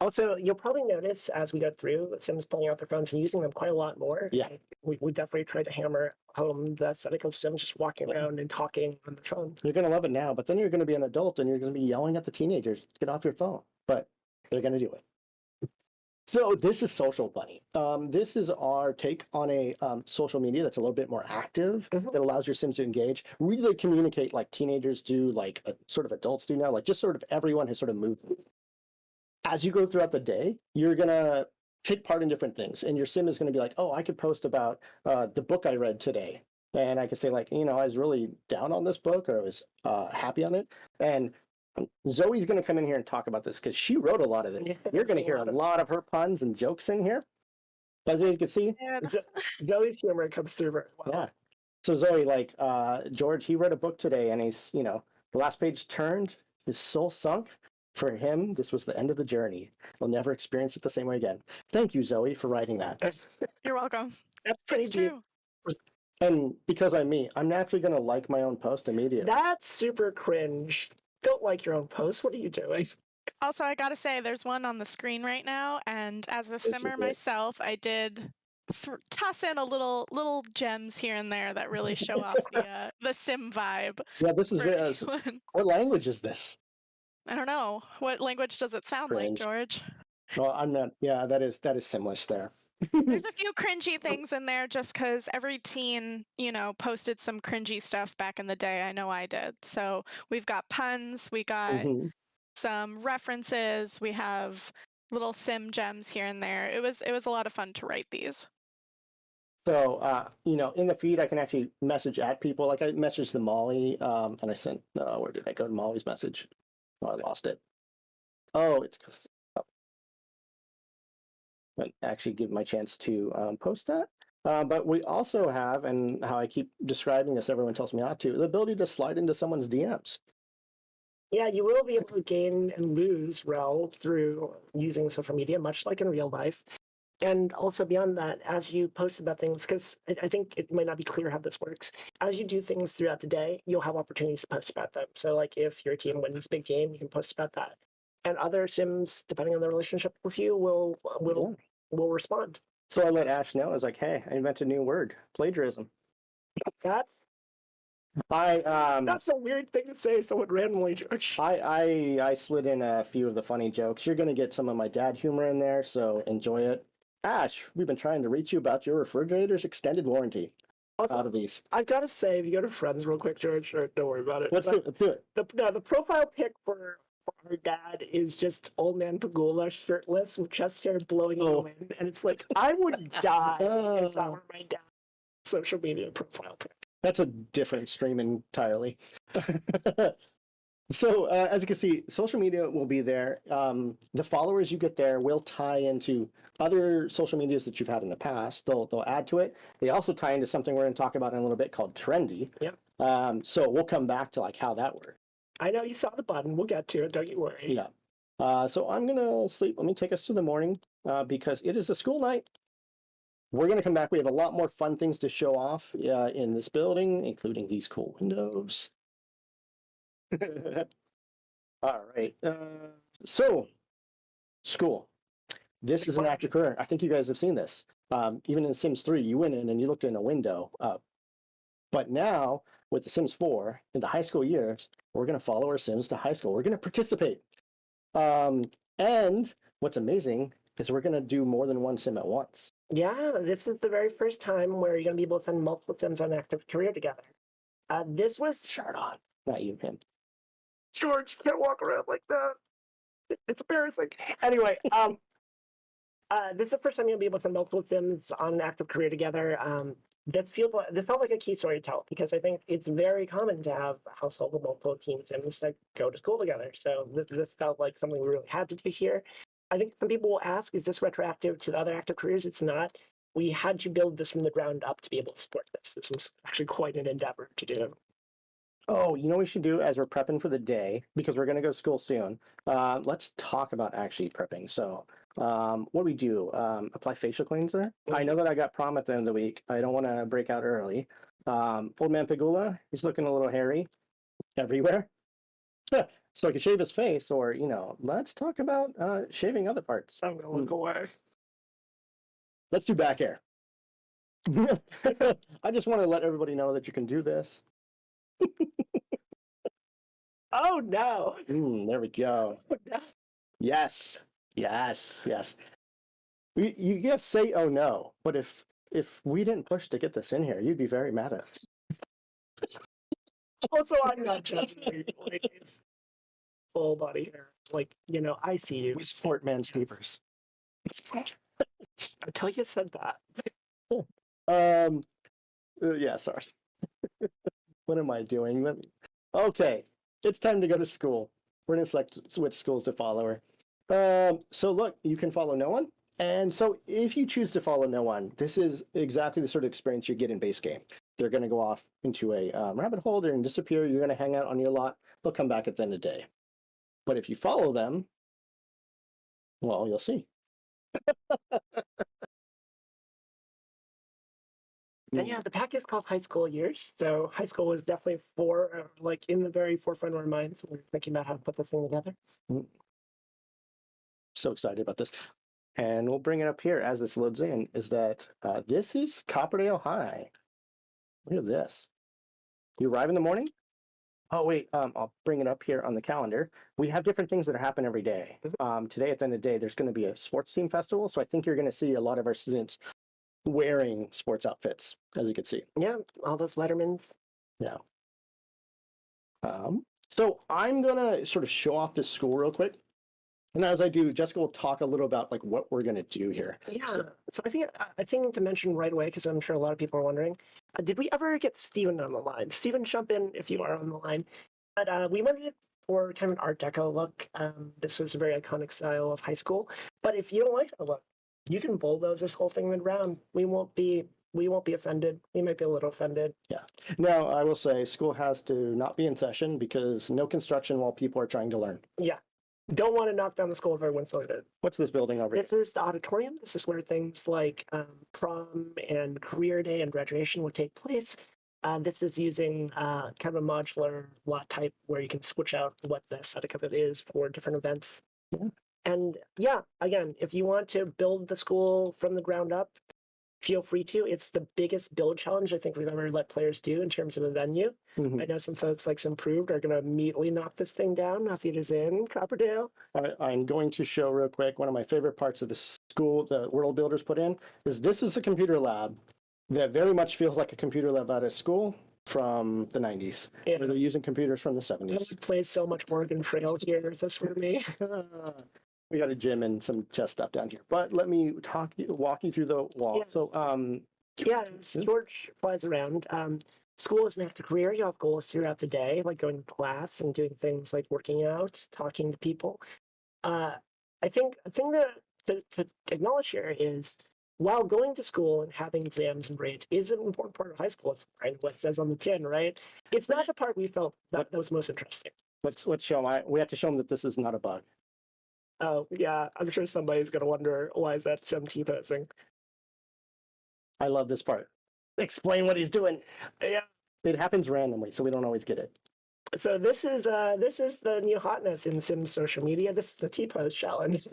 Also, you'll probably notice as we go through Sims pulling out their phones and using them quite a lot more. Yeah. We definitely try to hammer home the aesthetic of Sims just walking around and talking on their phones. You're going to love it now, but then you're going to be an adult and you're going to be yelling at the teenagers, get off your phone. But they're going to do it. So this is Social Bunny. This is our take on a social media that's a little bit more active, that allows your Sims to engage, really communicate like teenagers do, like sort of adults do now, like just sort of everyone has sort of moved. As you go throughout the day, you're going to take part in different things. And your Sim is going to be like, oh, I could post about the book I read today. And I could say like, I was really down on this book, or I was happy on it. And Zoe's going to come in here and talk about this because she wrote a lot of this. Yeah, You're going to hear a lot of her puns and jokes in here. As you can see. Zoe's humor comes through very well. Yeah. So Zoe, like George, he read a book today, and he's, the last page turned, his soul sunk. For him, this was the end of the journey. He'll never experience it the same way again. Thank you, Zoe, for writing that. You're welcome. That's pretty It's deep. true. And because I'm me, I'm naturally going to like my own post immediately. That's super cringe. Don't like your own post. What are you doing? Also, I gotta say, there's one on the screen right now, and as a simmer it. myself, I did toss in a little gems here and there that really show off the sim vibe. Yeah, this is for very. anyone. What language is this? I don't know. What language does it sound Cringe. like, George? Well, I'm not. Yeah, that is Simlish there. There's a few cringy things in there just because every teen, posted some cringy stuff back in the day. I know I did. So we've got puns, we got some references, we have little sim gems here and there. It was a lot of fun to write these. So, in the feed, I can actually message at people. Like I messaged the Molly, and I sent, where did I go to Molly's message? Oh, I lost it. Oh, it's because I actually give my chance to post that. But we also have, and how I keep describing this, everyone tells me not to, the ability to slide into someone's DMs. Yeah, you will be able to gain and lose rel through using social media, much like in real life. And also beyond that, as you post about things, because I think it might not be clear how this works. As you do things throughout the day, you'll have opportunities to post about them. So, like if your team wins a big game, you can post about that. And other Sims, depending on their relationship with you, will respond. So I let Ash know. I was like, "Hey, I invented a new word: plagiarism." That's that's a weird thing to say. Someone randomly, George. I slid in a few of the funny jokes. You're gonna get some of my dad humor in there, so enjoy it. Ash, we've been trying to reach you about your refrigerator's extended warranty. Also, Out of these. I've got to say, if you go to friends real quick, George, or don't worry about it. Let's do it. Let's do it. The profile pic for our dad is just old man Pagula shirtless with chest hair blowing in the Oh. wind, and it's like I would die if that were my dad's social media profile pic. That's a different stream entirely. So as you can see, social media will be there. The followers you get there will tie into other social medias that you've had in the past. They'll add to it. They also tie into something we're going to talk about in a little bit called Trendy. Yep. So we'll come back to like how that works. I know you saw the button. We'll get to it. Don't you worry. Yeah. So I'm gonna sleep. Let me take us to the morning because it is a school night. We're gonna come back. We have a lot more fun things to show off in this building, including these cool windows. All right. So, school. This is an active career. I think you guys have seen this. Even in Sims 3, you went in and you looked in a window. But now, with the Sims 4, in the high school years, we're going to follow our Sims to high school. We're going to participate. And what's amazing is we're going to do more than one Sim at once. Yeah, this is the very first time where you're going to be able to send multiple Sims on active career together. This was Chardon. Not you, him. George, you can't walk around like that. It's embarrassing. Anyway, this is the first time you'll be able to send multiple Sims on an active career together. This felt like a key story to tell because I think it's very common to have a household with multiple teen Sims that go to school together. So this felt like something we really had to do here. I think some people will ask, is this retroactive to the other active careers? It's not. We had to build this from the ground up to be able to support this. This was actually quite an endeavor to do. Oh, you know what we should do as we're prepping for the day, because we're going to go to school soon. Let's talk about actually prepping. So what do we do? Apply facial cleanser? I know that I got prom at the end of the week. I don't want to break out early. Old man Pagula, he's looking a little hairy everywhere. So I can shave his face, or, let's talk about shaving other parts. I'm going to look away. Let's do back hair. I just want to let everybody know that you can do this. Oh no! There we go. Oh, no. Yes. You just say oh no, but if we didn't push to get this in here, you'd be very mad at us. Also, I'm not judging you. Like, it's full body hair. Like, I see you. We support manscapers. Until you said that. Yeah, sorry. What am I doing? Okay, it's time to go to school. We're going to select which schools to follow her. So look, you can follow no one. And so if you choose to follow no one, this is exactly the sort of experience you get in base game. They're going to go off into a rabbit hole. They're going to disappear. You're going to hang out on your lot. They'll come back at the end of the day. But if you follow them, well, you'll see. And yeah, the pack is called High School Years. So high school was definitely in the very forefront of our minds when we were thinking about how to put this thing together. So excited about this. And we'll bring it up here as this loads in, is that this is Copperdale High. Look at this. You arrive in the morning? Oh, wait, I'll bring it up here on the calendar. We have different things that happen every day. Today, at the end of the day, there's going to be a sports team festival. So I think you're going to see a lot of our students wearing sports outfits, as you can see. Yeah, all those Lettermans. Yeah. So I'm going to sort of show off this school real quick. And as I do, Jessica will talk a little about like what we're going to do here. Yeah, so I think to mention right away, because I'm sure a lot of people are wondering, did we ever get Steven on the line? Steven, jump in if you are on the line. But we went for kind of an Art Deco look. This was a very iconic style of high school. But if you don't like the look, you can bulldoze this whole thing around. We won't be we won't be offended. We might be a little offended. Now, I will say school has to not be in session because no construction while people are trying to learn. Yeah. Don't want to knock down the school of everyone's slated. What's this building over here? This is the auditorium. This is where things like prom and career day and graduation would take place. This is using kind of a modular lot type where you can switch out what the aesthetic of it is for different events. Yeah. And yeah, again, if you want to build the school from the ground up, feel free to. It's the biggest build challenge I think we've ever let players do in terms of a venue. Mhm. I know some folks like Improved are going to immediately knock this thing down. It is in Copperdale. I'm going to show real quick one of my favorite parts of the school the World Builders put in is this is a computer lab that very much feels like a computer lab out of school from the 90s. Yeah. Where they're using computers from the I 70s. would play so much Oregon Trail here. This for me. We got a gym and some chess stuff down here. But let me walk you through the wall. Yeah. So Yeah, as George flies around. School is an active career. You have goals throughout the day, like going to class and doing things like working out, talking to people. I think a thing to acknowledge here is while going to school and having exams and grades is an important part of high school, it's kind of what it says on the tin, right? It's not the part we felt that was most interesting. let's show them. We have to show them that this is not a bug. Oh, yeah, I'm sure somebody's going to wonder why is that some T-posing? I love this part. Explain what he's doing. Yeah. It happens randomly, so we don't always get it. So this is the new hotness in Sims social media. This is the T-pose challenge.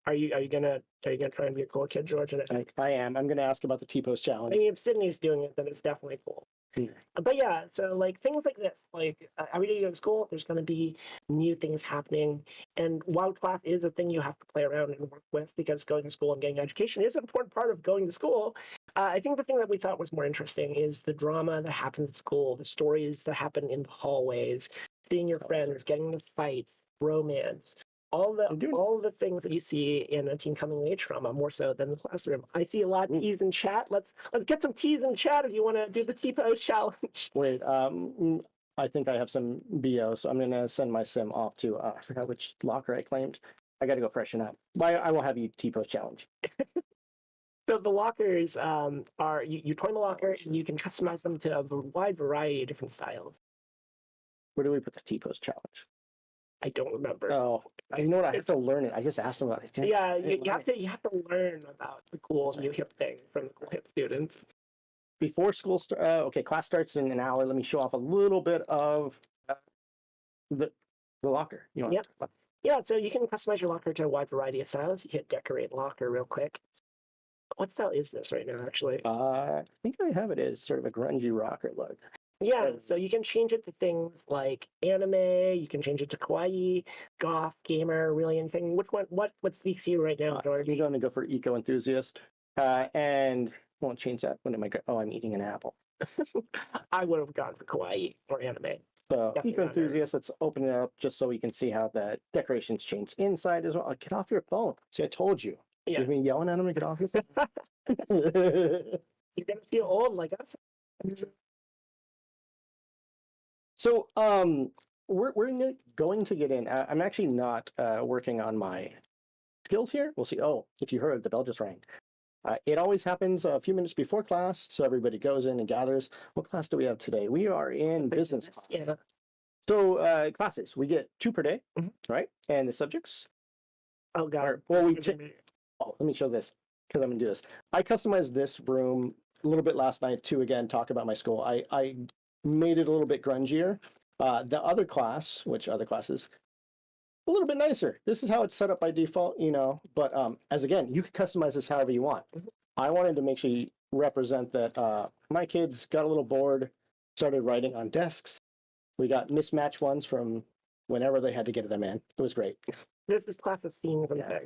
Are you gonna try and be a cool kid, George? I am. I'm going to ask about the T-pose I challenge. mean, if Sydney's doing it, then it's definitely cool. But yeah, so like things like this, like every day you go to school, there's going to be new things happening. And while class is a thing you have to play around and work with because going to school and getting education is an important part of going to school, I think the thing that we thought was more interesting is the drama that happens at school, the stories that happen in the hallways, seeing your friends, getting into fights, romance. All the things that you see in a teen coming of age drama, more so than the classroom. I see a lot of T's in chat. Let's get some T's in chat if you want to do the T-pose challenge. Wait, I think I have some BO, so I'm going to send my sim off to, I forgot which locker I claimed. I got to go freshen up. I will have you T-pose challenge. So the lockers are, you coin the locker and you can customize them to a wide variety of different styles. Where do we put the T-pose challenge? I don't remember. Oh, you know what? I have to learn it. I just asked him about it. Yeah, you have to learn about the cool new hip thing from the cool hip students. Before school okay, class starts in an hour. Let me show off a little bit of the locker. You want? Yep. Yeah, so you can customize your locker to a wide variety of styles. You hit decorate locker real quick. What style is this right now, actually? I think I have it as sort of a grungy rocker look. Yeah, so you can change it to things like anime, you can change it to kawaii, goth, gamer, really anything. Which one, what speaks to you right now, George? You're going to go for eco enthusiast. And I won't change that. When am I I'm eating an apple. I would have gone for kawaii or anime. So Definitely eco not nerd. enthusiast, let's open it up just so we can see how the decorations change inside as well. Get off your phone. See, I told you. Yeah. You've been yelling at him to get off your phone. You're gonna feel old like us. So, we're going to get in. I'm actually not working on my skills here. We'll see. Oh, if you heard, the bell just rang. It always happens a few minutes before class, so everybody goes in and gathers. What class do we have today? We are in business class. Yeah. So, classes, we get 2 per day, Mhm. right? And the subjects? Oh god. Well, let me show this, because I'm going to do this. I customized this room a little bit last night to, again, talk about my school. I made it a little bit grungier. The other class, which other classes, a little bit nicer. This is how it's set up by default, but as again, you can customize this however you want. I wanted to make sure you represent that my kids got a little bored, started writing on desks. We got mismatched ones from whenever they had to get them in. It was great. This class is seeing something. Yeah.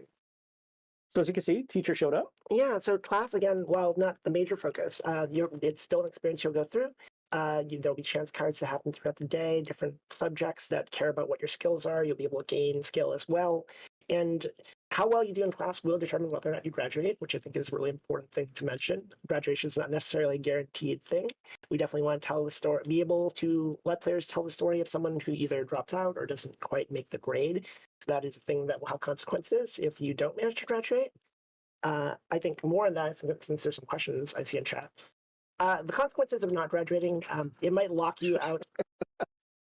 So as you can see, teacher showed up. Yeah, so class, again, while not the major focus, it's still an experience you'll go through. There'll be chance cards that happen throughout the day, different subjects that care about what your skills are. You'll be able to gain skill as well. And how well you do in class will determine whether or not you graduate, which I think is a really important thing to mention. Graduation is not necessarily a guaranteed thing. We definitely want to tell the story, be able to let players tell the story of someone who either drops out or doesn't quite make the grade. So that is a thing that will have consequences if you don't manage to graduate. I think more on that since there's some questions I see in chat. The consequences of not graduating, it might lock you out.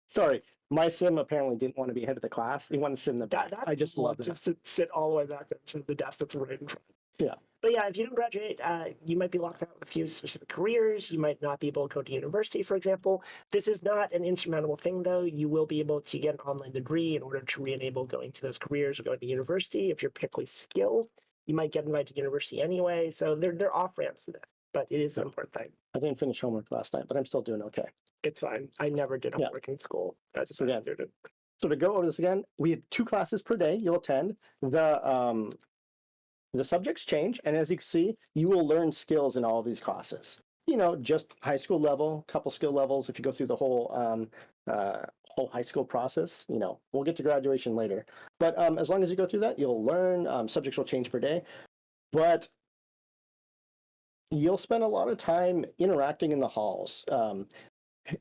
Sorry, my sim apparently didn't want to be head of the class. He wanted to sit in the back. I just love that. Just to sit all the way back there to the desk that's right in front. Yeah. But yeah, if you don't graduate, you might be locked out of a few specific careers. You might not be able to go to university, for example. This is not an insurmountable thing, though. You will be able to get an online degree in order to re-enable going to those careers or going to university. If you're particularly skilled, you might get invited to university anyway. So there are off-ramps to this, but it is an important thing. I didn't finish homework last night, but I'm still doing okay. It's fine. I never did homework in school as a student. So to go over this again, we have 2 classes per day you'll attend. The subjects change, and as you can see, you will learn skills in all of these classes. You know, just high school level, couple skill levels. If you go through the whole high school process, you know, we'll get to graduation later. But as long as you go through that, you'll learn. Subjects will change per day, but you'll spend a lot of time interacting in the halls,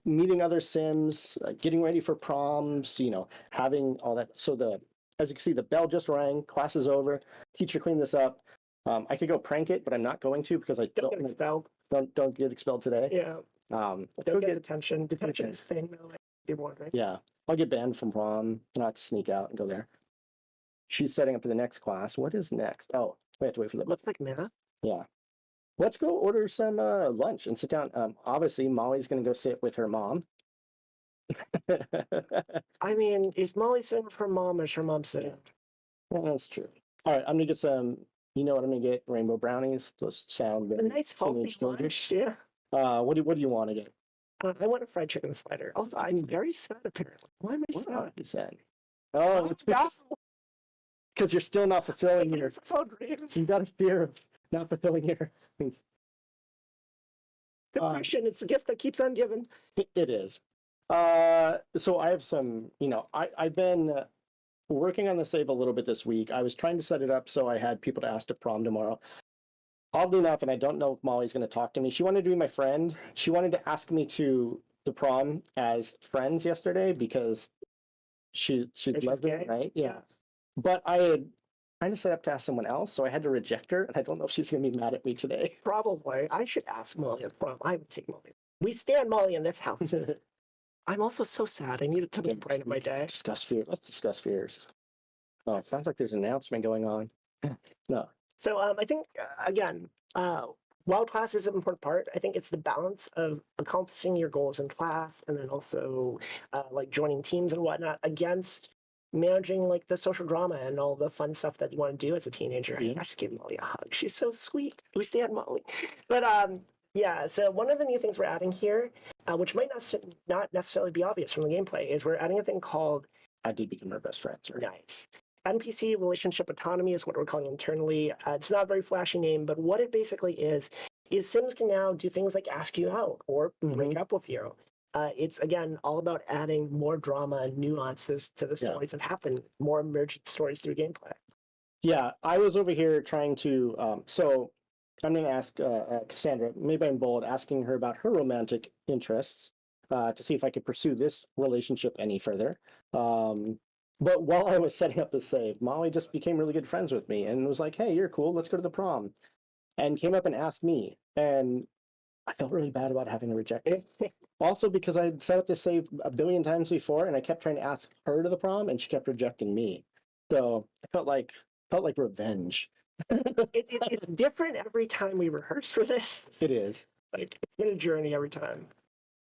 meeting other sims, getting ready for proms. You know, having all that. So as you can see, the bell just rang. Class is over. Teacher cleaned this up. I could go prank it, but I'm not going to because I Don't get expelled. Don't get expelled today. Yeah. Don't get detention. Detention is the thing, though. Like people want, right? Yeah, I'll get banned from prom. Not to sneak out and go there. She's setting up for the next class. What is next? Oh, we have to wait for the. Looks like math. Yeah. Let's go order some lunch and sit down. Obviously, Molly's going to go sit with her mom. I mean, is Molly sitting with her mom or is her mom sitting? Yeah, that's true. All right, I'm gonna get some. You know what I'm gonna get? Rainbow brownies. Those sound A very nice healthy teenage lunch. Yeah. What do you want to get? I want a fried chicken slider. Also, I'm very sad apparently. Why am I What sad? are you saying? Oh, it's because you're still not fulfilling your. dreams. You got a fear of not fulfilling your things. Depression. It's a gift that keeps on giving. It is. So I have some. You know, I've been working on the save a little bit this week. I was trying to set it up so I had people to ask to prom tomorrow. Oddly enough, and I don't know if Molly's going to talk to me, she wanted to be my friend. She wanted to ask me to the prom as friends yesterday because she's lesbian, right? Yeah. But I had kind of set up to ask someone else, so I had to reject her, and I don't know if she's going to be mad at me today. Probably. I should ask Molly at prom. I would take Molly. We stand Molly in this house. I'm also so sad. I needed something bright in my day. Discuss fear. Let's discuss fears. Oh, it sounds like there's an announcement going on. No. So I think, again, while class is an important part, I think it's the balance of accomplishing your goals in class and then also like joining teams and whatnot against managing like the social drama and all the fun stuff that you want to do as a teenager. Yeah. I should give Molly a hug. She's so sweet. We stand Molly. But yeah, so one of the new things we're adding here, which might not necessarily be obvious from the gameplay, is we're adding a thing called I did become our best friends. Right? Nice. NPC relationship autonomy is what we're calling internally. It's not a very flashy name, but what it basically is Sims can now do things like ask you out or break up with you. It's, again, all about adding more drama and nuances to the stories that happen, more emergent stories through gameplay. Yeah, I was over here trying to, so I'm going to ask Cassandra, maybe I'm bold, asking her about her romantic interests to see if I could pursue this relationship any further. But while I was setting up the save, Molly just became really good friends with me and was like, hey, you're cool, let's go to the prom. And came up and asked me. And I felt really bad about having to reject it. Also because I had set up the save a billion times before and I kept trying to ask her to the prom and she kept rejecting me. So I felt like revenge. It's different every time we rehearse for this. It is. Like, it's been a journey every time.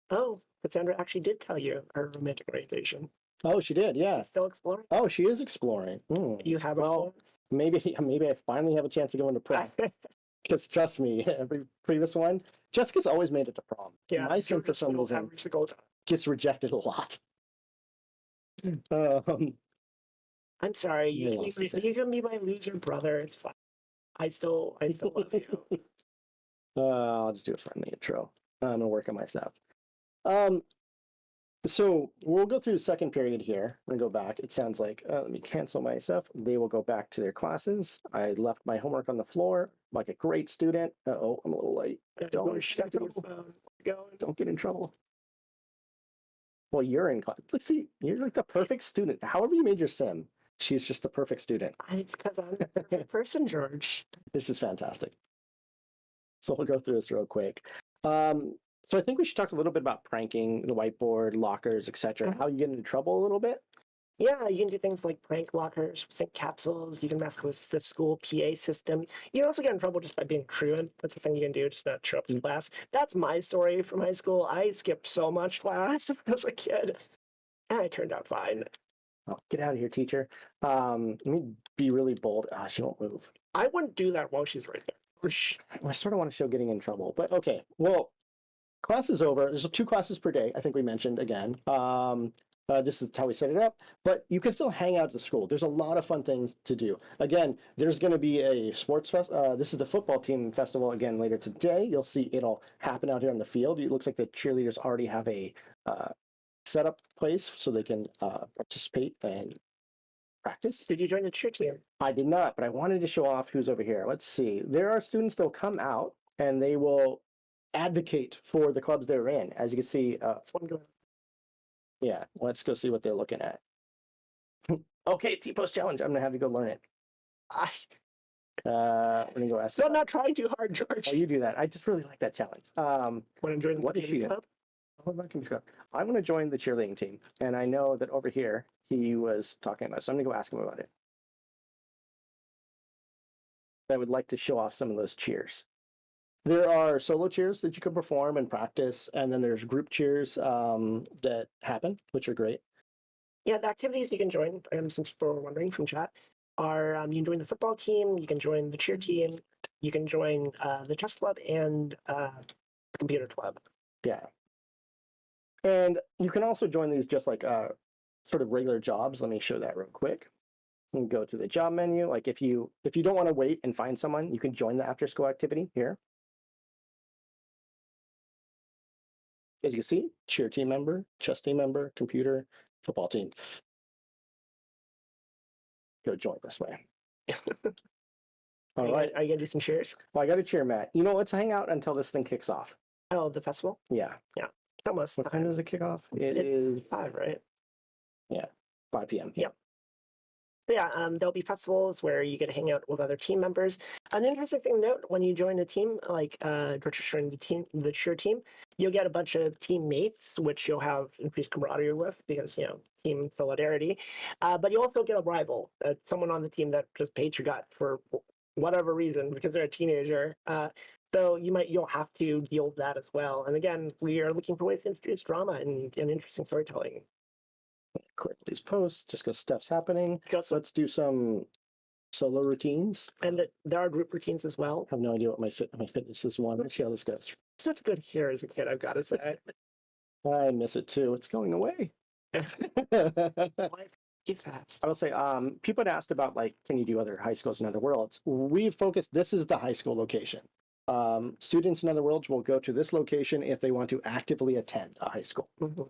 Oh, Cassandra actually did tell you her romantic orientation. Oh, she did, yeah. Still exploring? Oh, she is exploring. You have a well, maybe I finally have a chance to go into prom. Because trust me, every previous one, Jessica's always made it to prom. Yeah, my sim for some reason every single time. gets rejected a lot. I'm sorry, you can be my loser brother. It's fine. I still love you. I'll just do a friendly intro. I'm gonna work on myself. So we'll go through the second period here. I'm gonna go back. It sounds like let me cancel my stuff. They will go back to their classes. I left my homework on the floor like a great student. Oh, I'm a little late. Don't get in trouble. Well, you're in class. Let's see. You're like the perfect student. However you made your sim. She's just the perfect student. It's because I'm the perfect person, George. This is fantastic. So we'll go through this real quick. So I think we should talk a little bit about pranking, the whiteboard, lockers, etc. How you get into trouble a little bit. Yeah, you can do things like prank lockers, sync capsules. You can mess with the school PA system. You can also get in trouble just by being truant. That's the thing you can do, just not show up to class. That's my story from high school. I skipped so much class as a kid, and I turned out fine. Oh, get out of here, teacher. Let me be really bold. Ah, she won't move. I wouldn't do that while she's right there. I sort of want to show getting in trouble, but okay. Well, class is over. There's 2 classes per day. I think we mentioned again. This is how we set it up, but you can still hang out at the school. There's a lot of fun things to do. Again, there's going to be a sports fest. This is the football team festival again later today. You'll see it'll happen out here on the field. It looks like the cheerleaders already have a setup place so they can participate and practice. Did you join the cheer team? I did not, but I wanted to show off who's over here. Let's see. There are students that'll come out and they will advocate for the clubs they're in. As you can see, That's one going. yeah, let's go see what they're looking at. Okay, T-post challenge. I'm gonna have you go learn it. Let me go ask. So I'm not trying too hard, George. Oh, you do that. I just really like that challenge. Want to join what the did she do? club? I'm gonna join the cheerleading team, and I know that over here he was talking about it, so I'm gonna go ask him about it. I would like to show off some of those cheers. There are solo cheers that you can perform and practice, and then there's group cheers that happen, which are great. Yeah, the activities you can join, some people were wondering from chat, are you can join the football team, you can join the cheer team, you can join the chess club and the computer club. Yeah. And you can also join these just like sort of regular jobs. Let me show that real quick. You can go to the job menu. Like if you don't want to wait and find someone, you can join the after school activity here. As you can see, cheer team member, chess team member, computer, football team. Go join this way. All right. Are you going to do some cheers? Well, I got a cheer, Matt. You know, let's hang out until this thing kicks off. Oh, the festival? Yeah. It's almost What time does it kick off? It It's is 5, right? 5 p.m. Yep. But yeah, there'll be festivals where you get to hang out with other team members. An interesting thing to note, when you join a team, like George joined the cheer team, you'll get a bunch of teammates, which you'll have increased camaraderie with because, team solidarity. But you also get a rival, someone on the team that just hates your gut for whatever reason because they're a teenager. So you'll have to deal with that as well. And again, we are looking for ways to introduce drama and interesting storytelling. Click these posts just because stuff's happening. Also, Let's do some solo routines. and there are group routines as well. I have no idea what my fitness is one. Let's see how this goes. Such good hair as a kid, I've got to say. I miss it too. It's going away. Why you fast? I will say, people had asked about like, can you do other high schools in other worlds? We've focused, this is the high school location. Students in other worlds will go to this location if they want to actively attend a high school. Mhm.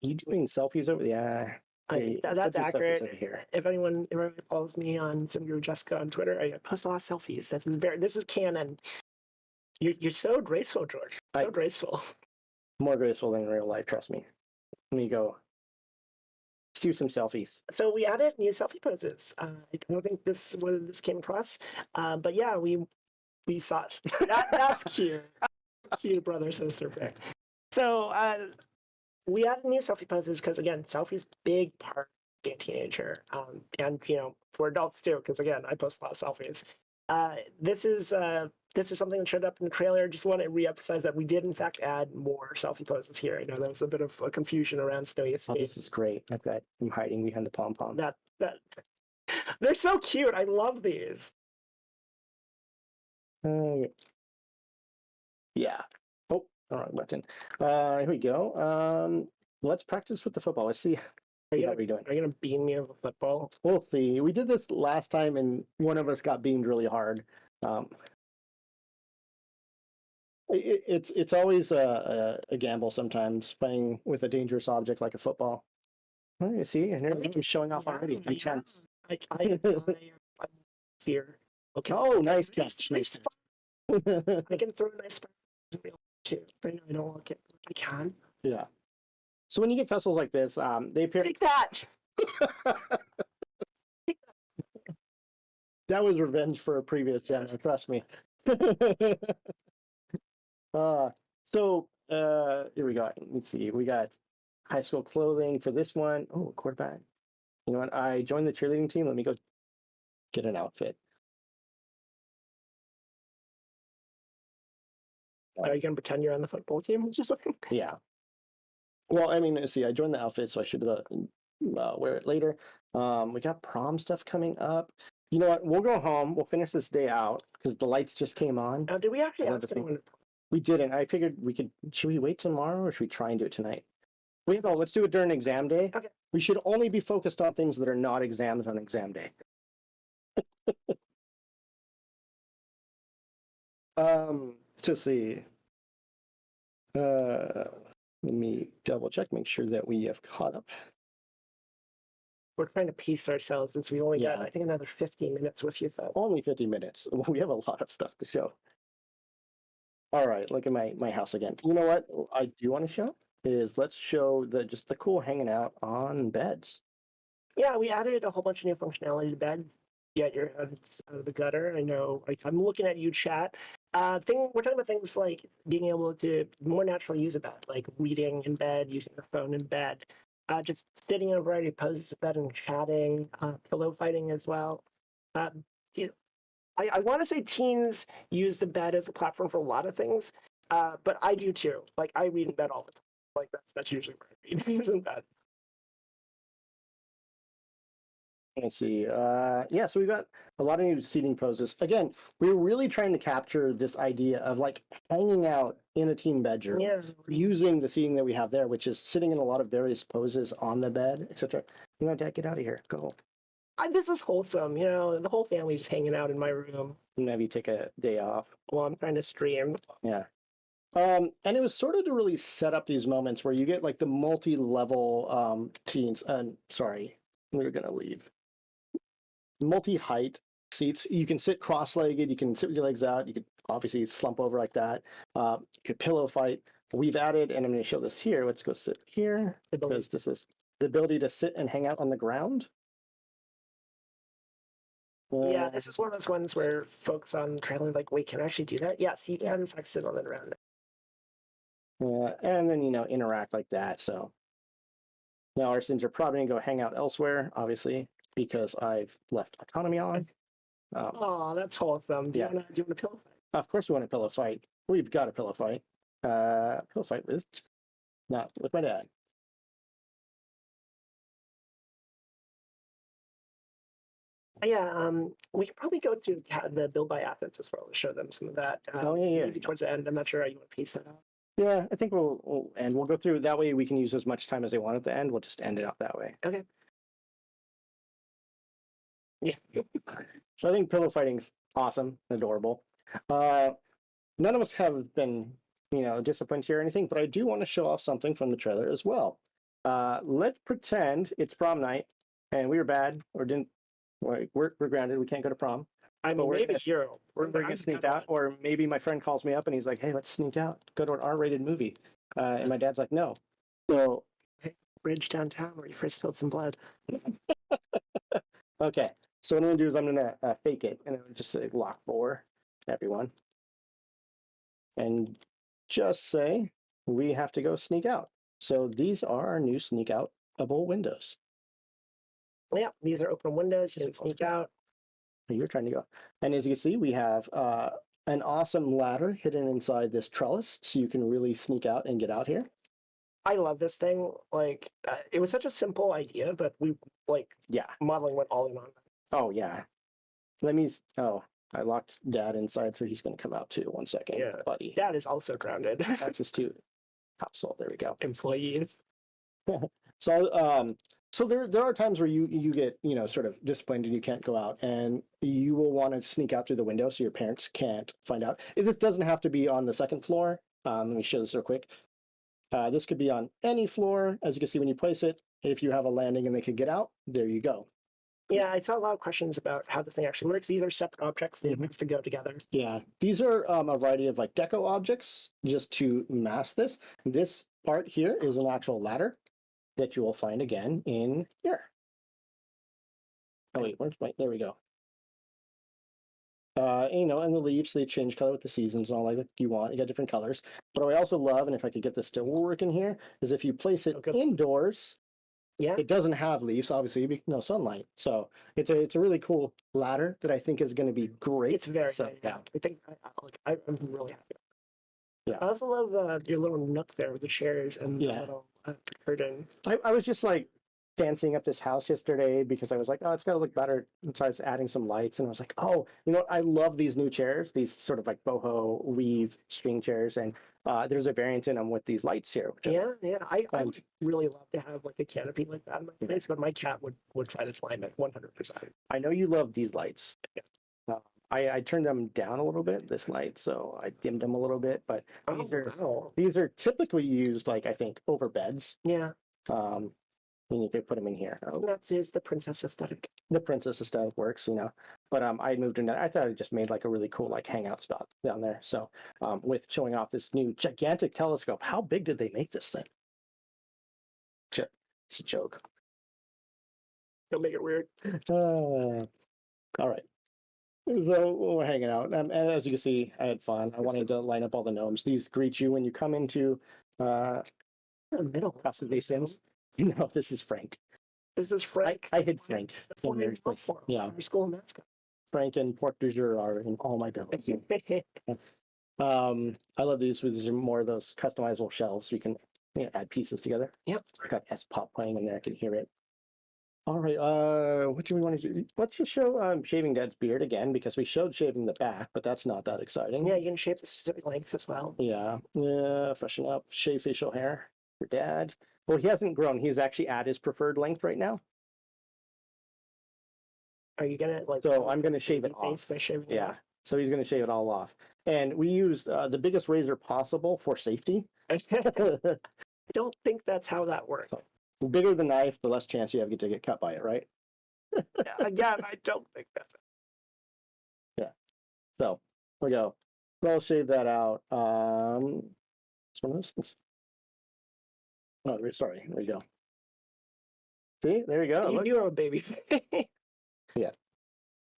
Are you doing selfies over? Yeah. That's accurate. Over here. If anyone follows me on Singuru Jessica on Twitter, I post a lot of selfies. This is canon. You're so graceful, George. So graceful. More graceful than in real life, trust me. Let me go. Let's do some selfies. So we added new selfie poses. I don't think this came across, but yeah, we saw it. That's cute. Cute brother sister pair. So we added new selfie poses because again, selfies big part of being a teenager, and for adults too. Because again, I post a lot of selfies. This is something that showed up in the trailer. Just want to re-emphasize that we did in fact add more selfie poses here. I know there was a bit of a confusion around Snowy Escape. Oh, this is great. I've got him hiding behind the pom-pom. That they're so cute. I love these. Yeah. Oh, wrong button. Here we go. Let's practice with the football. Let's see. How are we doing? Are you gonna beam me with a football? We'll see. We did this last time, and one of us got beamed really hard. It's always a gamble sometimes playing with a dangerous object like a football. Oh, you see, and I'm showing off already. Intense. I fear. Okay. Oh, nice catch. Nice. I can throw a nice too. I know I don't like it. I can. Yeah. So when you get festivals like this, they appear. Take that. That was revenge for a previous gen. Trust me. Here we go. Let's see. We got high school clothing for this one. Oh, quarterback. You know what? I joined the cheerleading team. Let me go get an outfit. Are you gonna pretend you're on the football team? Yeah. Well, I mean, see, I joined the outfit, so I should wear it later. We got prom stuff coming up. You know what? We'll go home. We'll finish this day out because the lights just came on. Did we actually I ask think- anyone? We didn't. I figured we could. Should we wait tomorrow or should we try and do it tonight? Let's do it during exam day. Okay. We should only be focused on things that are not exams on exam day. Let's see. Let me double check, make sure that we have caught up. We're trying to pace ourselves since we only got, Yeah. I think, another 15 minutes with you folks. Only 50 minutes. We have a lot of stuff to show. All right, look at my house again. You know what I do want to show is let's show just the cool hanging out on beds. Yeah, we added a whole bunch of new functionality to bed. Get your head out of the gutter. I know, like, I'm looking at you, chat. We're talking about things like being able to more naturally use a bed, like reading in bed, using your phone in bed, just sitting in a variety of poses of bed and chatting, pillow fighting as well. I want to say teens use the bed as a platform for a lot of things, but I do too. Like, I read in bed all the time. Like, that's usually where I read, is in bed. Let's see. Yeah, so we've got a lot of new seating poses. Again, we're really trying to capture this idea of like hanging out in a teen bedroom, Yeah. using the seating that we have there, which is sitting in a lot of various poses on the bed, etc. You know, Dad, get out of here. Go. This is wholesome, you know, the whole family's just hanging out in my room And have you take a day off. while I'm trying to stream. Yeah. And it was sort of to really set up these moments where you get like the multi-level teens. Sorry, we were gonna leave. Multi-height seats. You can sit cross-legged. You can sit with your legs out. You could obviously slump over like that. You could pillow fight. We've added, and I'm going to show this here. Let's go sit here because this is the ability to sit and hang out on the ground. Yeah, this is one of those ones where folks on the trailer are like, wait, can I actually do that? Yes, you can in fact sit on the ground. And then, interact like that. So now our sims are probably going to go hang out elsewhere, obviously, because I've left autonomy on. Oh, that's wholesome. Do you want to pillow fight? Of course we want a pillow fight. We've got a pillow fight. Pillow fight with, not with my dad. Yeah, we could probably go through the build by assets as well to show them some of that. Maybe towards the end. I'm not sure how you want to piece that out. Yeah, I think we'll end. We'll go through that way. We can use as much time as they want at the end. We'll just end it up that way. Okay. Yeah. So I think pillow fighting's awesome, adorable. None of us have been, disciplined here or anything, but I do want to show off something from the trailer as well. Let's pretend it's prom night and we were bad or didn't. We're grounded. We can't go to prom. I mean, maybe hero. We're gonna sneak out, or maybe my friend calls me up and he's like, "Hey, let's sneak out. Go to an R-rated movie." And my dad's like, "No." So, bridge downtown where you first spilled some blood. Okay. So what I'm gonna do is I'm gonna fake it, and I'm gonna just say lock 4, everyone, and just say we have to go sneak out. So these are our new sneak outable windows. Yeah, these are open windows. You can sneak out. You're trying to go. And as you can see, we have an awesome ladder hidden inside this trellis, so you can really sneak out and get out here. I love this thing. Like, it was such a simple idea, but modeling went all in on it. Oh, yeah. I locked Dad inside, so he's going to come out too. 1 second, buddy. Dad is also grounded. Access to household. There we go. Employees. So there are times where you get, sort of disciplined and you can't go out, and you will want to sneak out through the window so your parents can't find out. This doesn't have to be on the second floor. Let me show this real quick. This could be on any floor. As you can see, when you place it, if you have a landing and they could get out, there you go. Yeah, I saw a lot of questions about how this thing actually works. These are separate objects that have to go together. Yeah, these are a variety of like deco objects just to mask this. This part here is an actual ladder that you will find again in here. Oh wait, where's my, there we go. And the leaves, they change color with the seasons and all like that you want. You got different colors. But what I also love, and if I could get this to work in here, is if you place it Okay. indoors, Yeah, it doesn't have leaves, obviously, no sunlight. So it's a really cool ladder that I think is going to be great. it's very so, good. Yeah, I think I'm really happy. Yeah. I also love your little nook there with the chairs and the little curtain. I was just like fancying up this house yesterday because I was like, oh, it's got to look better. And so I was adding some lights and I was like, oh, you know what? I love these new chairs, these sort of like boho weave string chairs. And there's a variant in them with these lights here. Which I would really love to have like a canopy like that in my place, but my cat would try to climb it 100%. I know you love these lights. Yeah. I turned them down a little bit, this light, so I dimmed them a little bit, but these are typically used like I think over beds. Yeah. And you could put them in here. That's just the princess aesthetic. The princess aesthetic works, but I moved into, I thought I just made like a really cool like hangout spot down there. So with showing off this new gigantic telescope, how big did they make this thing? It's a joke. Don't make it weird. All right. So we're hanging out, and as you can see, I had fun. I wanted to line up all the gnomes. These greet you when you come into The middle. Casa de Sims. This is Frank. This is Frank. I hid Frank The in Mary's place. flying Yeah, our school mascot. Frank and Pork du jour are in all my buildings. I love these. These are more of those customizable shelves. So you can add pieces together. Yep. I got S pop playing in there. I can hear it. All right. What do we want to do? Let's just show shaving Dad's beard again because we showed shaving the back, but that's not that exciting. Yeah, you can shape the specific lengths as well. Yeah. Yeah. Freshen up. Shave facial hair for Dad. Well, he hasn't grown. He's actually at his preferred length right now. Are you gonna like? So I'm gonna shave it face off. by shaving it Yeah. off? So he's gonna shave it all off, and we used the biggest razor possible for safety. I don't think that's how that works. The bigger the knife, the less chance you have to get cut by it, right? Again, I don't think that's it. So we go. I'll shave that out. It's one of those things. Oh, sorry. There you go. See, there you go. You Look. do have a baby.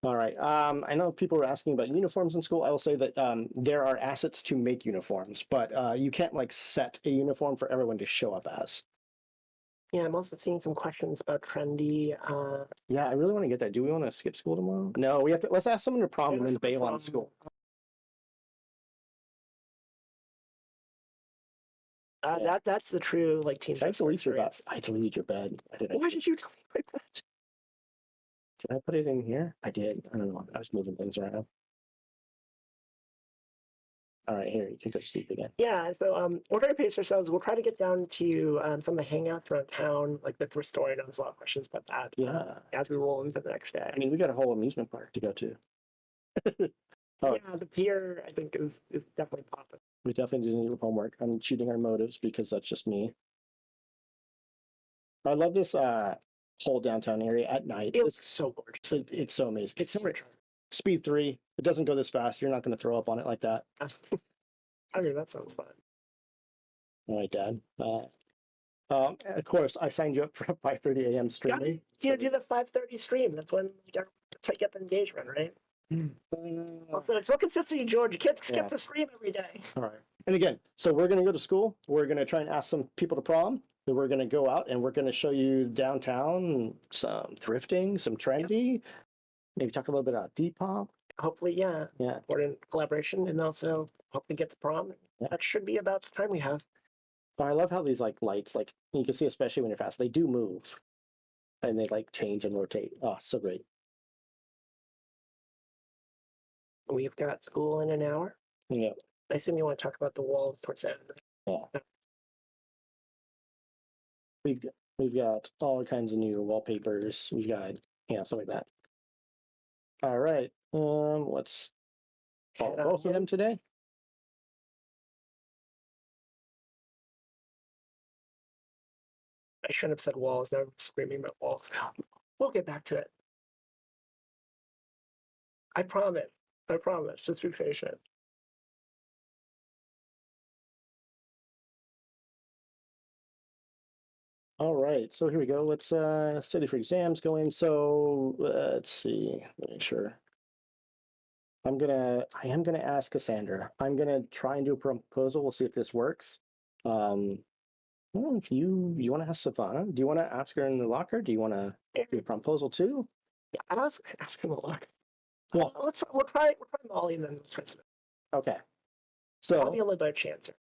All right. I know people were asking about uniforms in school. I will say that there are assets to make uniforms, but you can't like set a uniform for everyone to show up as. Yeah, I'm also seeing some questions about Trendy. Yeah, I really want to get that. Do we want to skip school tomorrow? No, we have to. Let's ask someone to prom and then bail on school. That's the true like team. I deleted your bed. I deleted your bed. Why did you delete my bed? Did I put it in here? I did. I don't know. I was moving things around. All right, here, you can go to sleep again. Yeah, so we're going to pace ourselves. We'll try to get down to some of the hangouts around town, like the thrift store. I know there's a lot of questions about that. Yeah. As we roll into the next day. I mean, we got a whole amusement park to go to. Yeah, the pier, I think, is definitely popping. We definitely didn't do homework. I'm cheating our motives because that's just me. I love this whole downtown area at night. It looks so gorgeous. It's so amazing. It's so rich. Speed 3. It doesn't go this fast. You're not going to throw up on it like that. I mean, that sounds fun. All right, Dad. Of course, I signed you up for 5:30 a.m. streaming. You do the 5:30 stream. That's when that's how you get the engagement, right? Also, it's what consistency, George. You can't skip the stream every day. All right. And again, so we're going to go to school. We're going to try and ask some people to prom. So we're going to go out and we're going to show you downtown, some thrifting, some trendy. Maybe talk a little bit about Depop. Hopefully, yeah. Yeah. Important collaboration, and also hopefully get to prom. Yeah. That should be about the time we have. But I love how these like lights, like you can see, especially when you're fast, they do move, and they like change and rotate. Oh, so great. We've got school in an hour. Yeah. I assume you want to talk about the walls towards the end. Yeah. We've got all kinds of new wallpapers. We've got stuff like that. All right. Let's follow both of them today. I shouldn't have said walls. Now I'm screaming about walls. We'll get back to it. I promise. I promise. Just be patient. All right, so here we go. Let's study for exams going. So let's see. Make sure. I am gonna ask Cassandra. I'm gonna try and do a proposal. We'll see if this works. Well, if you want to ask Savannah, do you want to ask her in the locker? Do you want to do a proposal too? Yeah, ask him a lot. Well, We'll try Molly and then we'll try some. okay. I'll be So a little better chancer.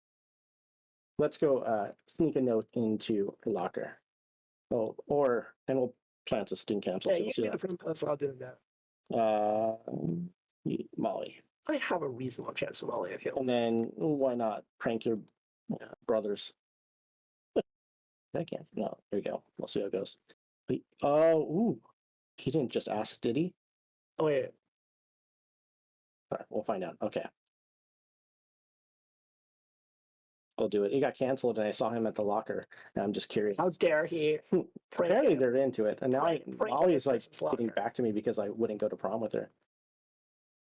let's go sneak a note into her locker. Oh, and we'll plan to sting cancel Yeah, too. you We'll see can do the proposal. I'll do that. Molly. I have a reasonable chance with Molly. I feel. And then why not prank your brothers? I can't. No, there you go. We'll see how it goes. Ooh. He didn't just ask, did he? Oh wait. All right, we'll find out. Okay. We'll do it. He got canceled and I saw him at the locker. And I'm just curious. How dare he? Apparently they're into it. And now Prank Molly's like this locker. getting back to me because I wouldn't go to prom with her.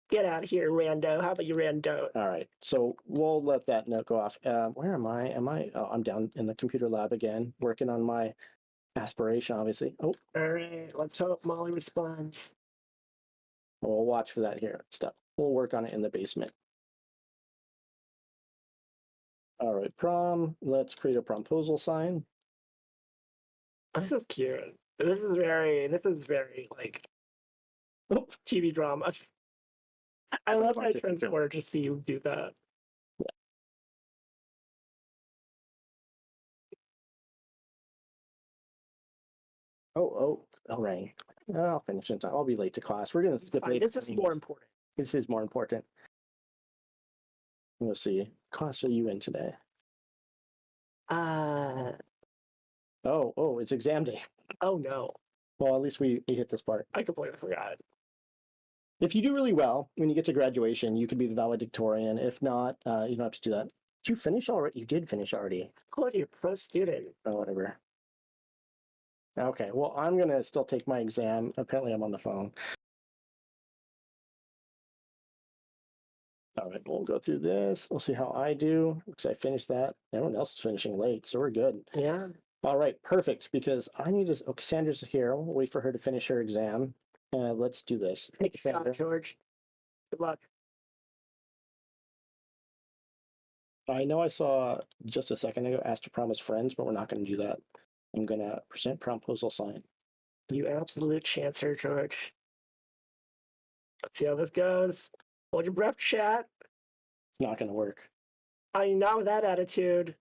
Get out of here, rando. How about you, rando? All right. So we'll let that note go off. Where am I? I'm down in the computer lab again, working on my aspiration, obviously. Oh, All right. Let's hope Molly responds. we'll watch for that here stuff. We'll work on it in the basement. All right, prom. Let's create a promposal sign. This is cute. This is very like Oh, TV drama. I love how I turned to order to see you do that. oh, rang. I'll finish it. I'll be late to class. We're gonna skip late. This is more important. This is more important. Let's see. Class are you in today? Oh, it's exam day. Oh no. Well, at least we hit this part. I completely forgot. If you do really well when you get to graduation, you could be the valedictorian. If not, you don't have to do that. Did you finish already? You did finish already. Oh, you're a pro student. Or whatever. Okay, well, I'm going to still take my exam. Apparently, I'm on the phone. All right, we'll go through this. We'll see how I do because I finished that. Everyone else is finishing late, so we're good. Yeah. All right, perfect. Because I need to. Oh, Cassandra's here. We'll wait for her to finish her exam. Let's do this. Hey, Take a shot, Cassandra. George. Good luck. I know I saw just a second ago asked to promise friends, but we're not going to do that. I'm going to present promposal sign. You absolute chancer, George. Let's see how this goes. Hold your breath, chat. It's not going to work. I know with that attitude.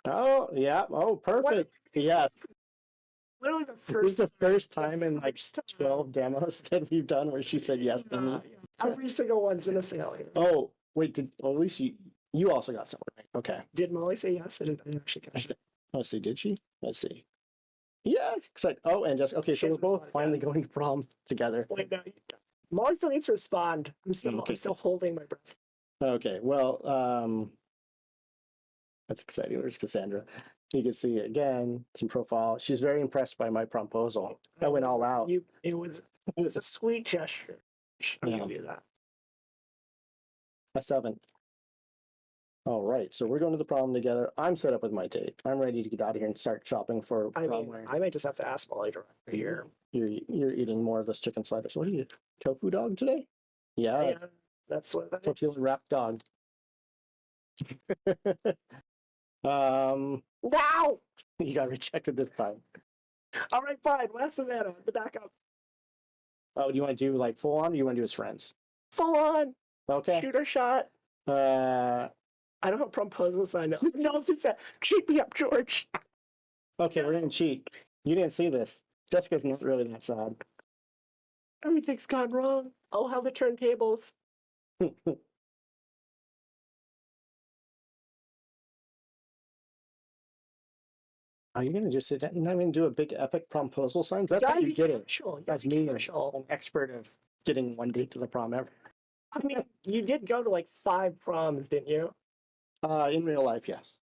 Oh, yeah. Oh, perfect. Yes. Literally the This first. is the first time in like first time. 12 demos that we've done where she said yes to me. Every single one's been a failure. Oh, wait, at least you also got someone right. Okay. Did Molly say yes? I didn't actually catch it. Let's see, did she? Let's see. Yes. Excited. Oh, and just okay, so we're both finally going to prom together. Wait, no. Molly still needs to respond. I'm Okay. still holding my breath. Okay, well, that's exciting. Where's Cassandra? You can see again some profile. She's very impressed by my promposal. I went all out. It was a sweet gesture. I'm Yeah. gonna do that. I still haven't. All right, so we're going to the prom together. I'm set up with my date. I'm ready to get out of here and start shopping for I prom mean, wear. I might just have to ask Molly directly here. You're eating more of this chicken sliders. What are you, tofu dog today? Yeah, Yeah, that's what that tortilla is. wrapped dog. Wow! You got rejected this time. All right, fine. West Savannah, the backup. Oh, do you want to do like full on? Or do you want to do as friends? Full on. Okay. Shooter shot. I don't have a proposal sign. No, it's that. Cheat me up, George. Okay, we're gonna cheat. You didn't see this. Jessica's not really that sad. Everything's gone wrong. Oh, how the turntables. Are you gonna just sit down? You're not gonna do a big epic promposal signs? That's how you get it. Sure. That's me, an expert of getting one date to the prom ever. I mean, you did go to like 5 proms, didn't you? In real life, yes.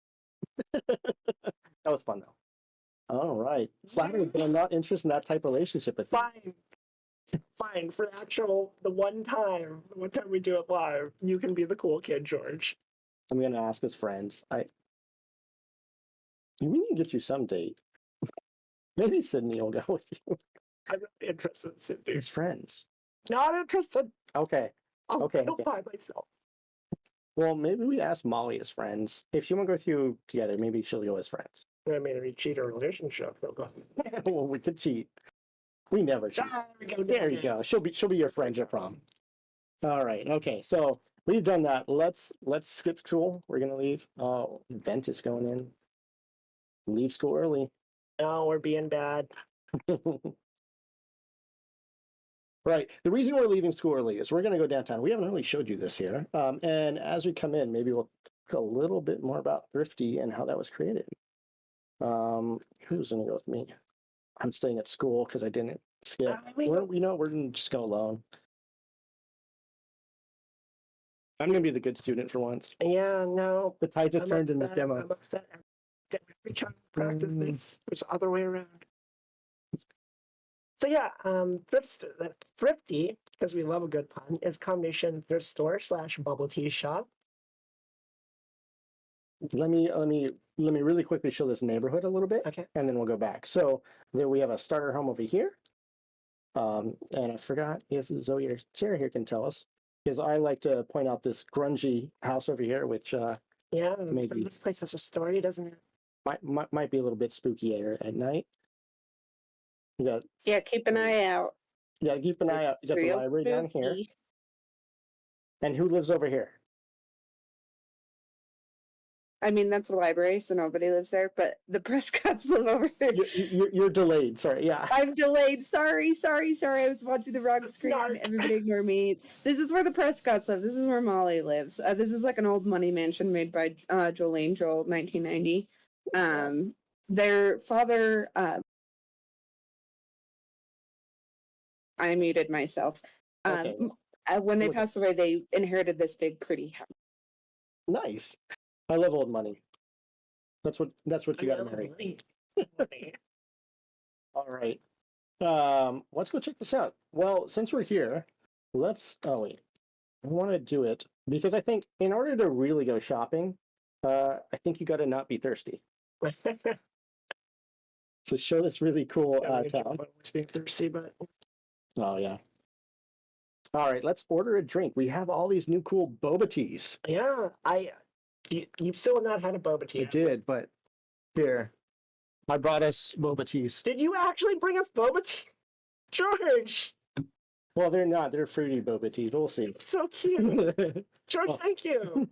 That was fun though. All right. Flattered, but I'm not interested in that type of relationship with you. Fine. Fine, for the one time we do it live, you can be the cool kid, George. I'm gonna ask his friends. We need to get you some date. Maybe Sydney will go with you. I'm not interested in Cindy. His friends. Not interested. Okay. I'll Okay, go okay. by myself. Well, maybe we ask Molly as friends. If she won't go with you together, maybe she'll go as friends. I mean, if we cheat a relationship, they'll go. Well, we could cheat. We never cheat. There we go. There you go. She'll be your friend at prom. All right. Okay. So we've done that. Let's skip school. We're gonna leave. Oh, Bent is going in. Leave school early. No, we're being bad. Right. The reason we're leaving school early is we're going to go downtown. We haven't really showed you this here. And as we come in, maybe we'll talk a little bit more about Thrifty and how that was created. Who's going to go with me? I'm staying at school because I didn't skip. We're going to just go alone. I'm going to be the good student for once. Yeah, no. The tides have I'm turned in this upset. demo. I'm upset. Every time I practice this, it's the other way around. So yeah, Thrifty, because we love a good pun, is a combination thrift store / bubble tea shop. Let me really quickly show this neighborhood a little bit, Okay. and then we'll go back. So there we have a starter home over here. And I forgot if Zoe or Sarah here can tell us, because I like to point out this grungy house over here, which Yeah, maybe this place has a story, doesn't it? might be a little bit spooky at night. Yeah, keep an eye out. Yeah, keep an eye out. You got the library down here. spooky. And who lives over here? I mean, that's a library, so nobody lives there, but the Prescotts live over there. You're delayed. Sorry. Yeah. I'm delayed. Sorry. I was watching the wrong screen. Everybody ignore me. This is where the Prescotts live. This is where Molly lives. This is like an old money mansion made by Jolene Joel, 1990. Their father... I muted myself. Okay. When they Look. passed away, they inherited this big, pretty house. Nice. I love old money. That's what you got to marry. All right. Let's go check this out. Well, since we're here, oh wait. I want to do it because I think in order to really go shopping, I think you got to not be thirsty. So show this really cool town. Always being thirsty, but Oh yeah. All right, let's order a drink. We have all these new cool boba teas. yeah, you still have not had a boba tea. I did, but here. I brought us boba teas. Did you actually bring us boba tea? George! Well, they're not. They're fruity boba teas. We'll see. It's so cute. George, Well- thank you.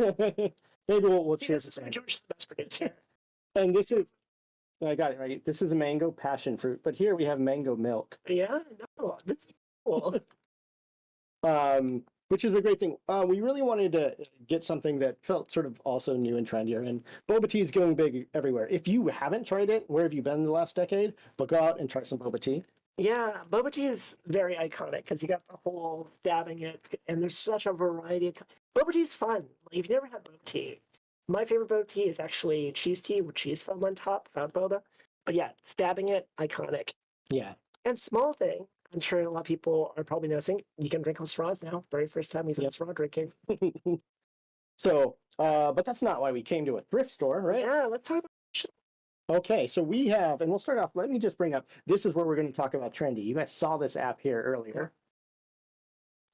Maybe we'll See, cheers this to is that. George is the best producer. And this is, I got it right. This is a mango passion fruit, but here we have mango milk, Yeah, no, this is cool. which is a great thing. We really wanted to get something that felt sort of also new and trendier, and boba tea is going big everywhere. If you haven't tried it, where have you been in the last decade? But go out and try some boba tea. Yeah, boba tea is very iconic because you got the whole dabbing it, and there's such a variety. Boba tea is fun. Like, if you've never had boba tea, my favorite boba tea is actually cheese tea with cheese foam on top without boba. But yeah, stabbing it, iconic. Yeah. And small thing, I'm sure a lot of people are probably noticing, you can drink on straws now. Very first time we've had Yep. straw drinking. So, but that's not why we came to a thrift store, right? Yeah, let's talk about Okay, so we have, and we'll start off, let me just bring up, this is where we're going to talk about Trendy. You guys saw this app here earlier.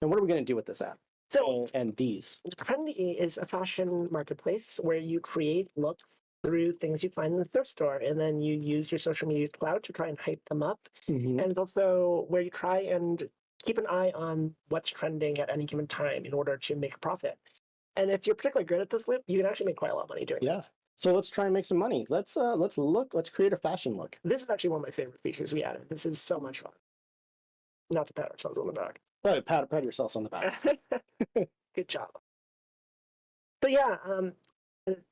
And what are we going to do with this app? So And these. Trendy is a fashion marketplace where you create looks through things you find in the thrift store, and then you use your social media cloud to try and hype them up. Mhm. And it's also where you try and keep an eye on what's trending at any given time in order to make a profit. And if you're particularly good at this loop, you can actually make quite a lot of money doing Yeah. this. So let's try and make some money. Let's create a fashion look. This is actually one of my favorite features we added. This is so much fun. Not to pat ourselves on the back. Oh, pat yourselves on the back. Good job. But yeah,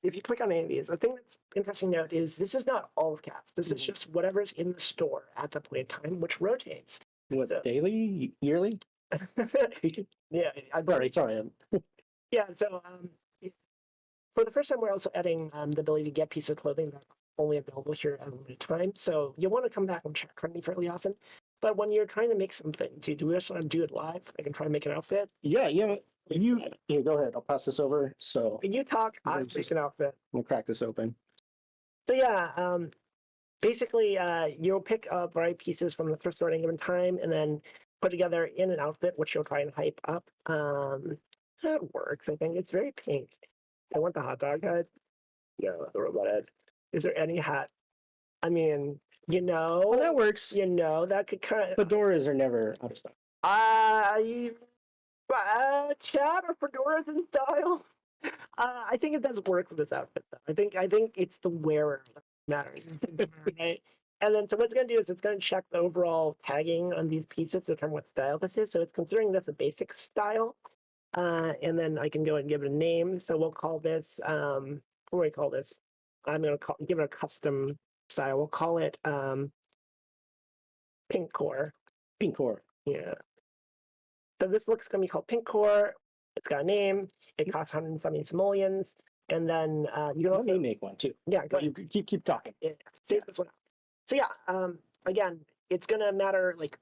if you click on any of these, the thing that's interesting to note is this is not all of cats. This is just whatever's in the store at the point in time, which rotates. What, daily, yearly? Yeah, Sorry. yeah. So for the first time, we're also adding the ability to get pieces of clothing that's only available here at a limited time. So you'll want to come back and check Trendy fairly often. But when you're trying to make something, do we just want to do it live? I can try and make an outfit. Yeah, here, go ahead. I'll pass this over. So When you talk, I Just- make an outfit. we'll crack this open. So yeah, basically, you'll pick up variety pieces from the thrift store at any given time, and then put together in an outfit, which you'll try and hype up. That works. I think it's very pink. I want the hot dog head. Yeah, the robot head. Is there any hat? I mean, Well, that works. that could kind of. Fedoras are never out of stock. Chad or fedoras in style. I think it does work for this outfit, though. I think it's the wearer that matters, right? And then, so what it's going to do is it's going to check the overall tagging on these pieces to determine what style this is. So it's considering this a basic style. And then I can go and give it a name. So we'll call this, what do we call this? I'm going to give it a custom style. We'll call it Pink Core. Pink core. Yeah. So this look's going to be called Pink Core. It's got a name. It costs 170 simoleons. And then you can Let also me make one too. yeah, go You ahead. keep talking. Yeah, save this one out. So yeah, again, it's gonna matter like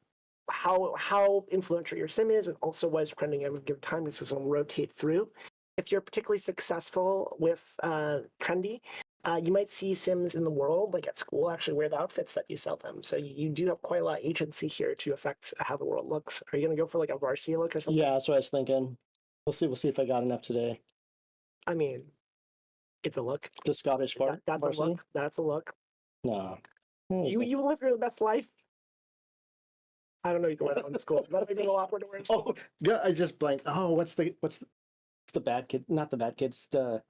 how influential your sim is, and also what is trending at a given time. This is gonna rotate through. If you're particularly successful with Trendy, you might see sims in the world, like at school, actually wear the outfits that you sell them. So you do have quite a lot of agency here to affect how the world looks. Are you gonna go for like a varsity look or something? Yeah, that's what I was thinking. We'll see if I got enough today. I mean, get the look. The Scottish part. That's a varsity? look. That's a look. No. You live your best life. I don't know. You can wear that one to school. That might be a little awkward to wear to school. Oh, yeah, I just blanked. Oh, what's the bad kid? Not the bad kids. The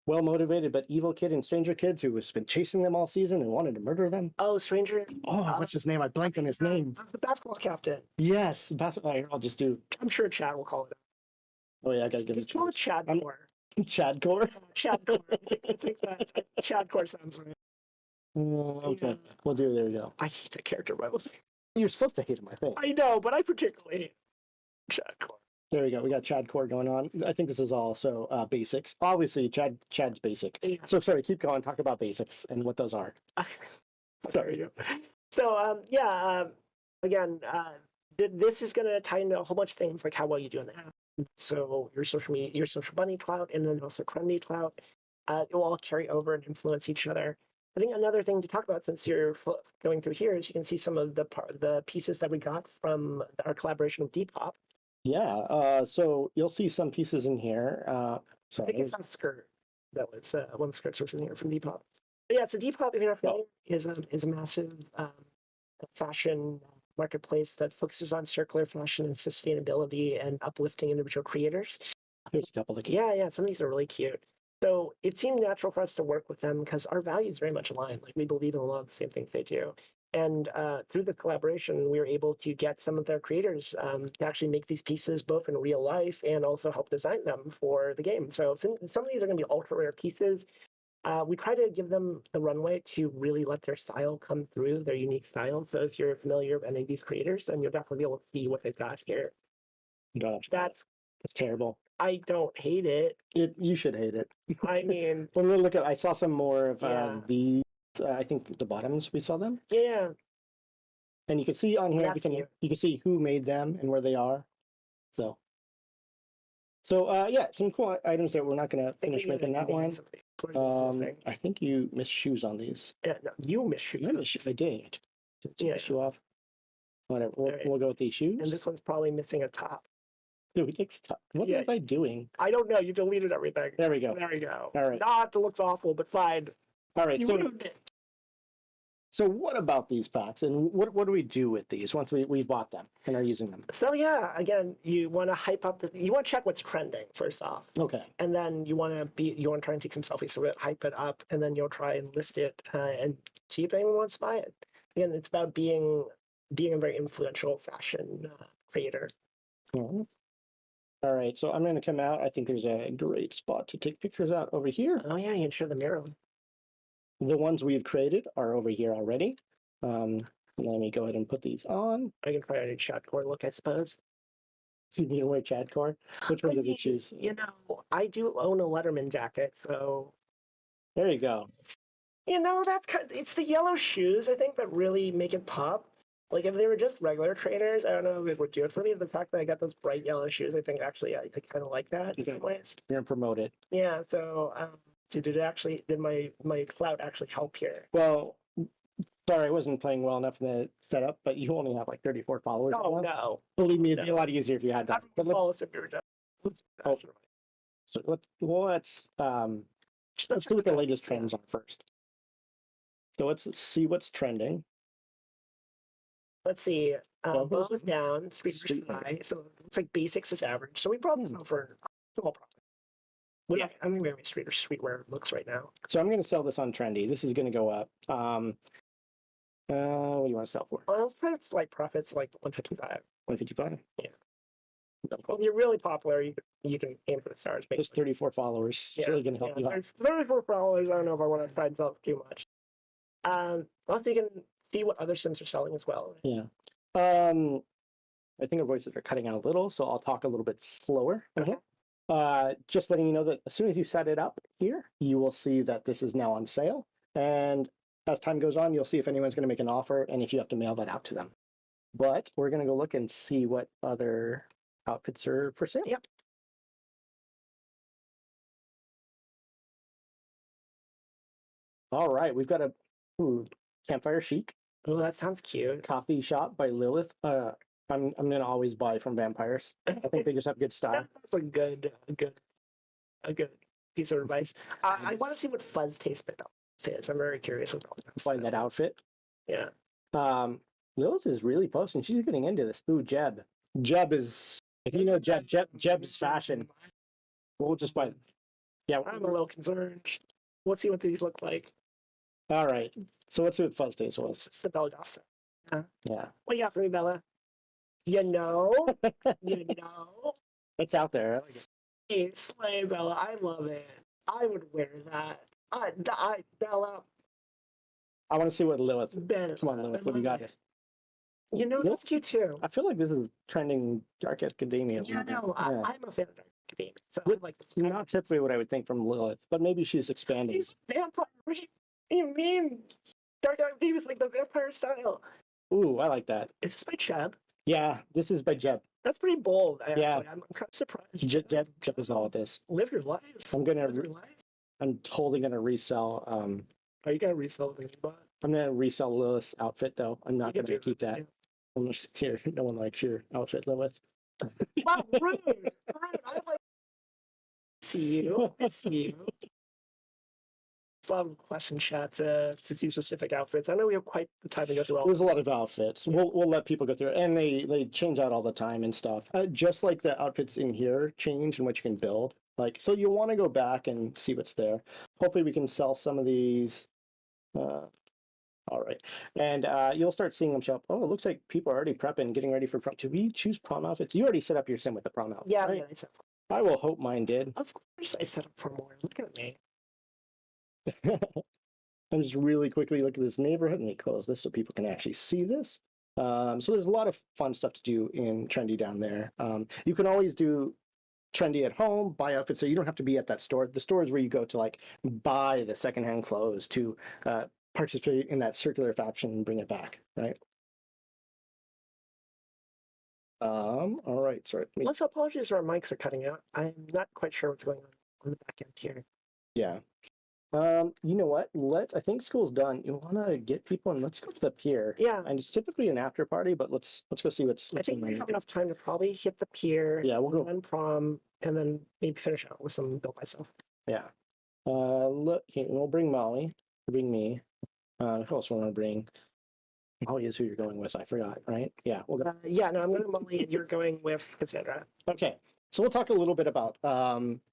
well-motivated but evil kid in Stranger Kids who has been chasing them all season and wanted to murder them. Oh, Stranger. Oh, what's his name? I blanked on his name. The basketball captain. Yes, basketball. I'll just do. I'm sure Chad will call it. Oh yeah, I gotta give Just it. call it Chad I'm- Core. Chad Core. Chad Core. I think that Chad Core sounds right. Okay, Yeah. we'll do. There we go. I hate that character, by the way. You're supposed to hate him, I think. I know, but I particularly hate Chad Core. There we go. We got Chad Core going on. I think this is also basics. Obviously, Chad's basic. Yeah. So sorry, keep going. Talk about basics and what those are. Sorry. So again, this is going to tie into a whole bunch of things like how well you do in the app. So your social media, your social bunny clout, and then also Trendy clout. It will all carry over and influence each other. I think another thing to talk about since you're going through here is you can see some of the pieces that we got from our collaboration with Depop. Yeah. So you'll see some pieces in here. I Sorry. think it's on skirt. That was one of the skirts was in here from Depop. But yeah, so Depop, if you're not familiar, is a massive fashion marketplace that focuses on circular fashion and sustainability and uplifting individual creators. Here's a couple of Yeah, some of these are really cute. So it seemed natural for us to work with them because our values very much align. Like we believe in a lot of the same things they do. And through the collaboration, we were able to get some of their creators to actually make these pieces both in real life and also help design them for the game. So some of these are going to be ultra rare pieces. We try to give them the runway to really let their style come through, their unique style. So if you're familiar with any of these creators, then you'll definitely be able to see what they've got here. Gosh, That's terrible. I don't hate it. You should hate it. I mean, When we look at, I saw some more of Yeah. these. I think the bottoms we saw them, yeah, and you can see on here That's everything. cute. You can see who made them and where they are. So yeah, some cool items that we're not going to finish making that one. I think you missed shoes on these. Yeah, no, you miss shoes. I did. Took the Yeah. shoe off. Whatever. Alright. We'll go with these shoes. And this one's probably missing a top. Dude, we take the top. What Yeah. was I doing? I don't know. You deleted everything. There we go. There we go. All right. Not it looks awful, but fine. All right. You So, ruined it. so what about these packs, and what do we do with these once we bought them and are using them? So yeah, again, you want to hype up you want to check what's trending first off, Okay. and then you want to try and take some selfies of it, hype it up, and then you'll try and list it and see if anyone wants to buy it. Again, it's about being a very influential fashion creator. Mhm. All right. So I'm going to come out. I think there's a great spot to take pictures out over here. Oh yeah, you can show the mirror. The ones we've created are over here already. Let me go ahead and put these on. I can try a shot core look, I suppose. You can wear Chad Core. Which one I did you mean, choose? You know, I do own a Letterman jacket, so There you go. you know that's it's the yellow shoes I think that really make it pop. Like if they were just regular trainers, I don't know if it would do it for me. The fact that I got those bright yellow shoes, I think actually I kind of like that in some ways. You're gonna promote it. Yeah. So did my clout actually help here? Well, sorry, I wasn't playing well enough in the setup, but you only have like 34 followers. Oh right now. no. Believe me, it'd be a lot easier if you had that. But Follow if you were done. so let's see what the latest trends are first. So let's see what's trending. Let's see. Well, Bow is down, street Street high, so it looks like basics is average. So we probably sell for a small profit. Well, Yeah. I think we have a streetwear looks right now. So I'm going to sell this on Trendy. This is going to go up. What do you want to sell for? Well, let's try slight profits like 155. 155. Yeah. Well, if you're really popular, you can aim for the stars. Just 34 followers. Yeah, Really going to help you out. 34 followers. I don't know if I want to try and sell too much. Also, you can see what other sims are selling as well. Yeah. I think our voices are cutting out a little, so I'll talk a little bit slower. Okay. Just letting you know that as soon as you set it up here, you will see that this is now on sale. And as time goes on, you'll see if anyone's going to make an offer and if you have to mail that out to them. But we're going to go look and see what other outfits are for sale. Yep. All right, we've got a Campfire Chic Oh, that sounds cute. coffee shop by Lilith. I'm gonna always buy from vampires. I think they just have good style. That's a good piece of advice. I want to see what Fuzz Taste Bit is. I'm very curious what Buy that outfit. Yeah. Lilith is really posting. She's getting into this. Ooh, Jeb. Jeb is, if you know Jeb's fashion. We'll just buy. Yeah. I'm a little concerned. Let's see what these look like. All right. So let's see what Fuzz Taste was. It's the Bella Goth. Yeah. What you got for me, Bella? You know? You know? It's out there. I like it. Hey, slay, Bella. I love it. I would wear that. Bella. I want to see what Lilith. Bella. Come on, Lilith. What do you got? You know, that's cute too. I feel like this is trending Dark Academia. Yeah, no, Yeah. I'm a fan of Dark Academia. So Good. I like this. It's not typically what I would think from Lilith, but maybe she's expanding. He's vampire. What do you mean? Dark Academia is like the vampire style. Ooh, I like that. Is this by Cheb? Yeah, this is by Jeb. That's pretty bold. Yeah. I'm kind of surprised. Jeb is all of this. Live your life. I'm gonna. Live your life. I'm totally gonna resell. Are you gonna resell the bot? I'm gonna resell Lilith's outfit though. I'm not You can gonna do keep that. yeah. Unless here, no one likes your outfit, Lilith. Wow, rude. Rude. I like see you. I see you. A lot of requests in chat to see specific outfits. I know we have quite the time to go through all. There's a lot of outfits. We'll let people go through it, and they change out all the time and stuff. Just like the outfits in here change and what you can build. Like, so you want to go back and see what's there. Hopefully, we can sell some of these. All right, and you'll start seeing them show up. Oh, it looks like people are already prepping, getting ready for prom. Did we choose prom outfits? You already set up your sim with the prom outfit. Yeah, right? yeah. I set up. I will hope mine did. Of course, I set up for more. Look at me. I'm just really quickly look at this neighborhood. Let me close this so people can actually see this. So there's a lot of fun stuff to do in Trendy down there. You can always do Trendy at home, buy outfits, so you don't have to be at that store. The store is where you go to like buy the secondhand clothes to participate in that circular faction and bring it back, right? All right, sorry. Also, apologies if our mics are cutting out. I'm not quite sure what's going on the back end here. Yeah. You know what? I think school's done. You want to get people and let's go to the pier. Yeah. And it's typically an after party, but let's go see what's I think in we there. have enough time to probably hit the pier. Yeah, we'll go. And prom, and then maybe finish out with some build myself. Yeah. Look, here, we'll bring Molly. Bring me. Who else want to bring? Molly is who you're going with. I forgot, right? Yeah. We'll go. Yeah, no, I'm going to Molly, and you're going with Cassandra. Okay. So we'll talk a little bit about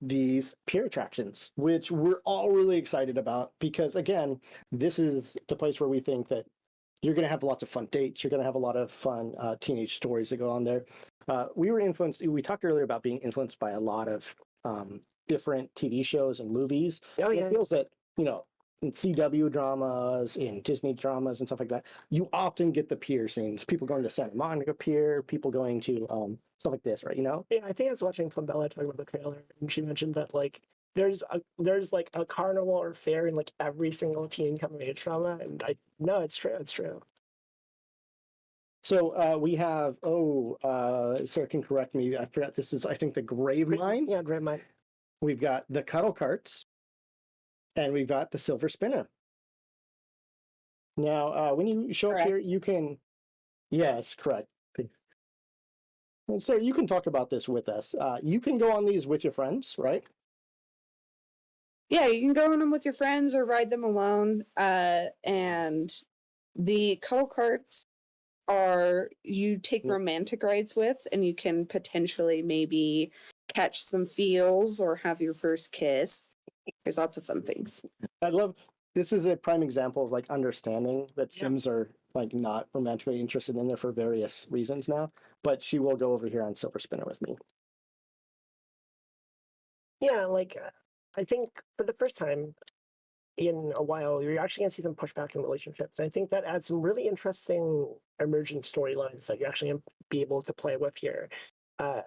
these pier attractions, which we're all really excited about because, again, this is the place where we think that you're going to have lots of fun dates. You're going to have a lot of fun teenage stories that go on there. We were influenced. We talked earlier about being influenced by a lot of different TV shows and movies. Oh, yeah. It feels that, in CW dramas, in Disney dramas and stuff like that, you often get the pier scenes. People going to Santa Monica Pier, people going to stuff like this, right? Yeah, I think I was watching Bella talk about the trailer, and she mentioned that like there's like a carnival or fair in like every single teen coming of age drama, and I no, it's true, it's true. So we have, Sarah can correct me. I forgot this is, I think, the grave mine. Yeah, great mine. We've got the cuddle carts, and we've got the silver spinner. Now, when you show up here, you can, yes, correct. And Sarah, you can talk about this with us. You can go on these with your friends, right? Yeah, you can go on them with your friends or ride them alone. And the cuddle carts are you take romantic rides with, and you can potentially maybe catch some feels or have your first kiss. There's lots of fun things. I love, this is a prime example of like understanding that Yeah. Sims are like not romantically interested in there for various reasons now, but she will go over here on silver spinner with me. Yeah, like I think for the first time in a while, you're actually going to see them push back in relationships. I think that adds some really interesting emergent storylines that you actually be able to play with here. I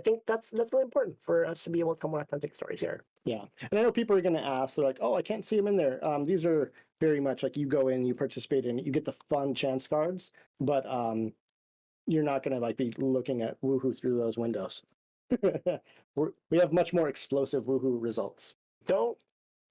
think that's really important for us to be able to tell more authentic stories here. Yeah, and I know people are going to ask, they're like, "Oh, I can't see them in there." These are very much like you go in, you participate in it, you get the fun chance cards, but you're not going to like be looking at woohoo through those windows. We have much more explosive woohoo results. Don't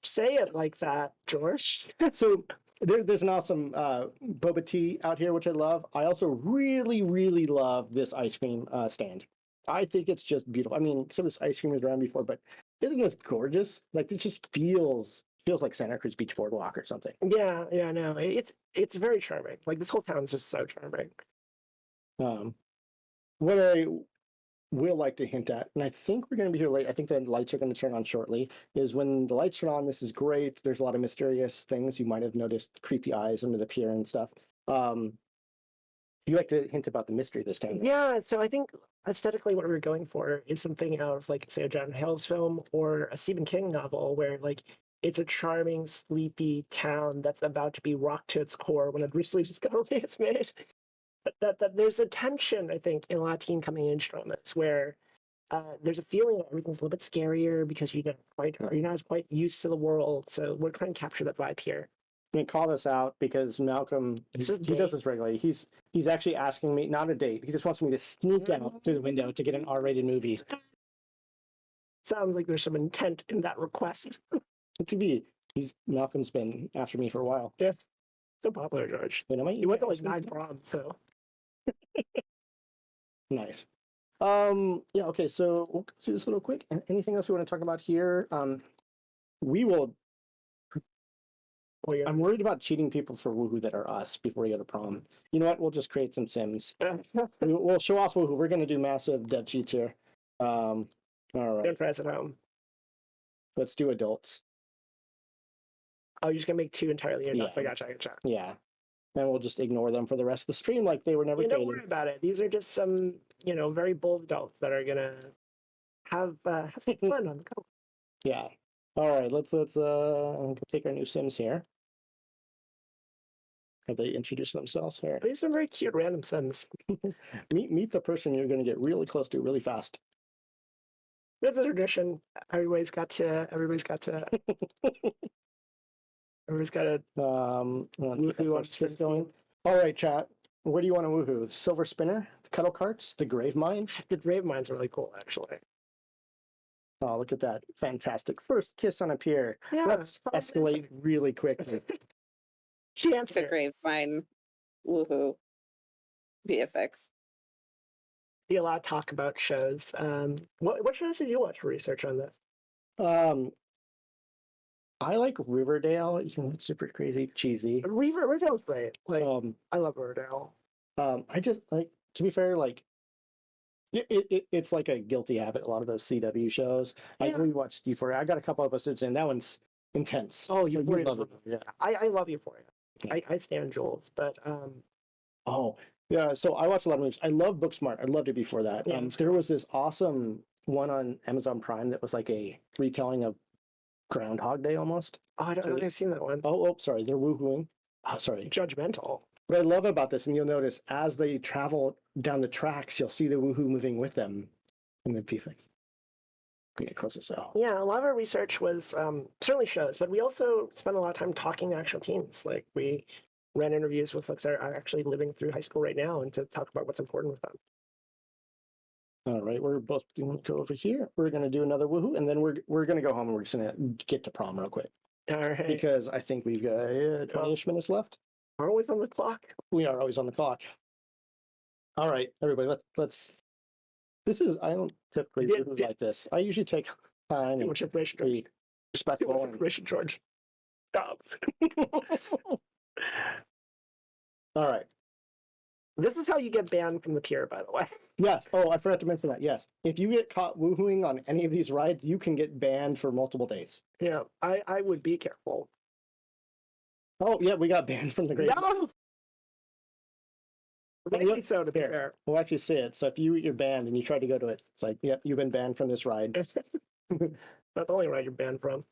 say it like that, George. So there's an awesome boba tea out here, which I love. I also really, really love this ice cream stand. I think it's just beautiful. I mean, some of this ice cream was around before, but isn't this gorgeous? Like it just feels like Santa Cruz Beach Boardwalk or something. Yeah, no, it's very charming. Like this whole town's just so charming. What I will like to hint at, and I think we're going to be here late. I think the lights are going to turn on shortly. Is when the lights turn on. This is great. There's a lot of mysterious things. You might have noticed creepy eyes under the pier and stuff. You like to hint about the mystery this time? Yeah, so I think aesthetically what we're going for is something out of like say a John Hales film or a Stephen King novel where like it's a charming, sleepy town that's about to be rocked to its core when it recently discovered it's made. That there's a tension, I think, in a lot of teen coming age dramas where there's a feeling that everything's a little bit scarier because you're not as quite used to the world. So we're trying to capture that vibe here. I'm gonna call this out because Malcolm, he does this regularly. He's actually asking me, not a date. He just wants me to sneak out through the window to get an R-rated movie. Sounds like there's some intent in that request. To be, Malcolm's been after me for a while. Yeah, so popular, George. Wait, am I? You went to like 9 proms, so. Nice. Yeah. Okay. So we'll do this a little quick. Anything else we want to talk about here? We will. I'm worried about cheating people for woohoo that are us before we go to prom. You know what? We'll just create some Sims. We'll show off woohoo. We're going to do massive dead cheats here. All right. Don't try this at home. Let's do adults. Oh, you're just gonna make 2 entirely enough. Yeah. I gotcha. Yeah. And we'll just ignore them for the rest of the stream like they were never Don't dating. worry about it. These are just some, very bold adults that are gonna have some fun on the go. Yeah. All right. Let's take our new Sims here. Have they introduced themselves here? These are very cute random Sims. Meet the person you're going to get really close to really fast. There's a tradition. Everybody's got to. Everybody's got to woohoo on Spin going. All right, chat. Where do you want to woohoo? Silver spinner, the cuddle carts, the grave mine. The grave mine's really cool, actually. Oh, look at that! Fantastic first kiss on a pier. Yeah, Let's escalate really quickly. She It's a answered. grapevine. Woohoo. VFX. Be a lot of talk about shows. What shows did you watch for research on this? I like Riverdale. It's super crazy, cheesy. Riverdale's great. Like I love Riverdale. I just like, to be fair, like it's like a guilty habit. A lot of those CW shows. I Yeah. know you watched Euphoria. I got a couple episodes in. That one's intense. Oh, you Euphoria. love it. Yeah. I love Euphoria. Yeah. I stand Jules, but Oh, yeah. So I watch a lot of movies. I love Booksmart. I loved it before that. Yeah. There was this awesome one on Amazon Prime that was like a retelling of Groundhog Day almost. I don't think I've seen that one. Oh, sorry. They're woohooing. Oh, sorry. Judgmental. What I love about this, and you'll notice as they travel down the tracks, you'll see the woohoo moving with them in the VFX. Get close as well. Yeah, a lot of our research was certainly shows, but we also spent a lot of time talking to actual teams. Like we ran interviews with folks that are actually living through high school right now and to talk about what's important with them. All right, we're both going to go over here. We're going to do another woohoo, and then we're going to go home and we're just going to get to prom real quick All right. because I think we've got 20-ish minutes left. We're always on the clock. We are always on the clock. All right, everybody, let's. This is I don't typically Yeah, do yeah. like this. I usually take time Too and much information, George. be Too respectful. much And, information, George. Stop. all right. This is how you get banned from the pier, by the way. Yes. Oh, I forgot to mention that. Yes. If you get caught woohooing on any of these rides, you can get banned for multiple days. Yeah, I would be careful. Oh, yeah, we got banned from the Great. No! Rightly so, to be Here. fair. We'll actually see it. So if you're banned and you try to go to it, it's like, yep, you've been banned from this ride. That's the only ride you're banned from.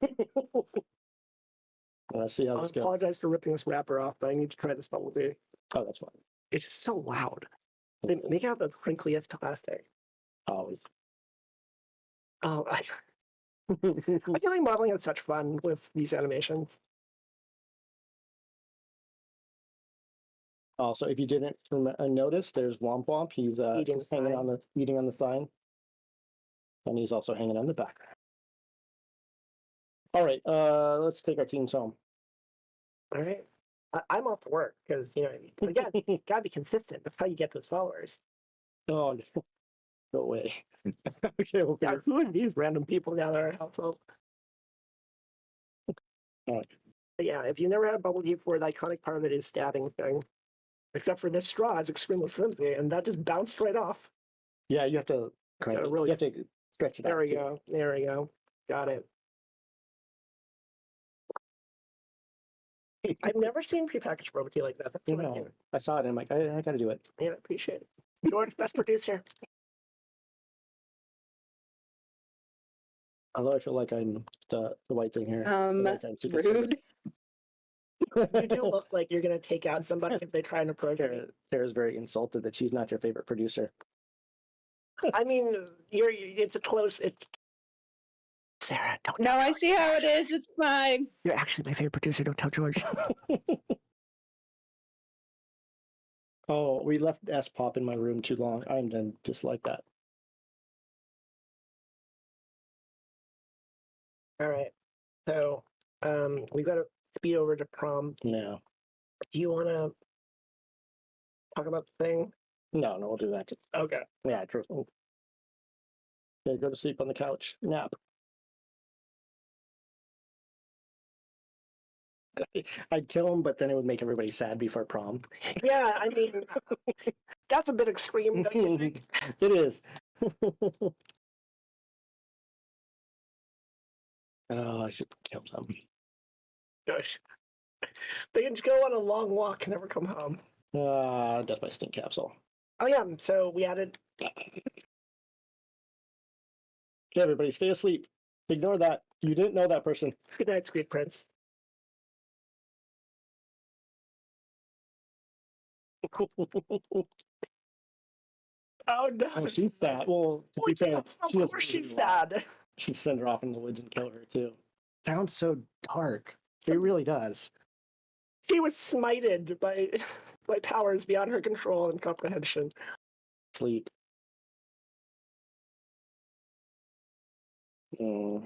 Let's see how I this goes. apologize for ripping this wrapper off, but I need to try this bubble tea. Oh, that's fine. It's just so loud. They make out the crinkliest plastic. Always. Oh, I feel like modeling is such fun with these animations. Also, if you didn't notice, there's Womp Womp. He's Eating just hanging sign. on the eating on the sign, and he's also hanging on the back. All right, let's take our teams home. All right. I'm off to work because, you know, again, you gotta be consistent. That's how you get those followers. Oh, no. Go away. Okay, we'll Yeah, figure. who are these random people down at our household? All right. But yeah, if you've never had bubble tea before, the iconic part of it is stabbing thing. Except for this straw is extremely flimsy, and that just bounced right off. Yeah, you have to crank Yeah, it. really- You have to stretch it out. There we too. go. There we go. Got it. I've never seen prepackaged bubble tea like that. That's You what I know, do. I saw it and I'm like, I got to do it. Yeah, appreciate it. George, best producer. Although I feel like I'm the white thing here. Like I'm Secret Rude. You do look like you're gonna take out somebody if they try and approach you. Sarah's very insulted that she's not your favorite producer. I mean, it's a close. It's Sarah. Don't. No, I see how it is. It's fine. You're actually my favorite producer. Don't tell George. Oh, we left S Pop in my room too long. I'm done dislike that. All right. So, we've got to speed over to prom. No. Do you want to talk about the thing? No, we'll do that. Okay. Yeah, true. Yeah, go to sleep on the couch. Nap. I'd kill him, but then it would make everybody sad before prom. Yeah, I mean, that's a bit extreme, don't you think? It is. Oh, I should kill them. Gosh. They can just go on a long walk and never come home. Death by stink capsule. Oh yeah, so we added. Okay, everybody, stay asleep. Ignore that. You didn't know that person. Good night, Squeak Prince. Oh no. Oh, she's sad. Well, to be fair, Of she was course really she's loud. sad. She'd send her off in the woods and kill her too. Sounds so dark. It really does. She was smited by powers beyond her control and comprehension. Sleep. No.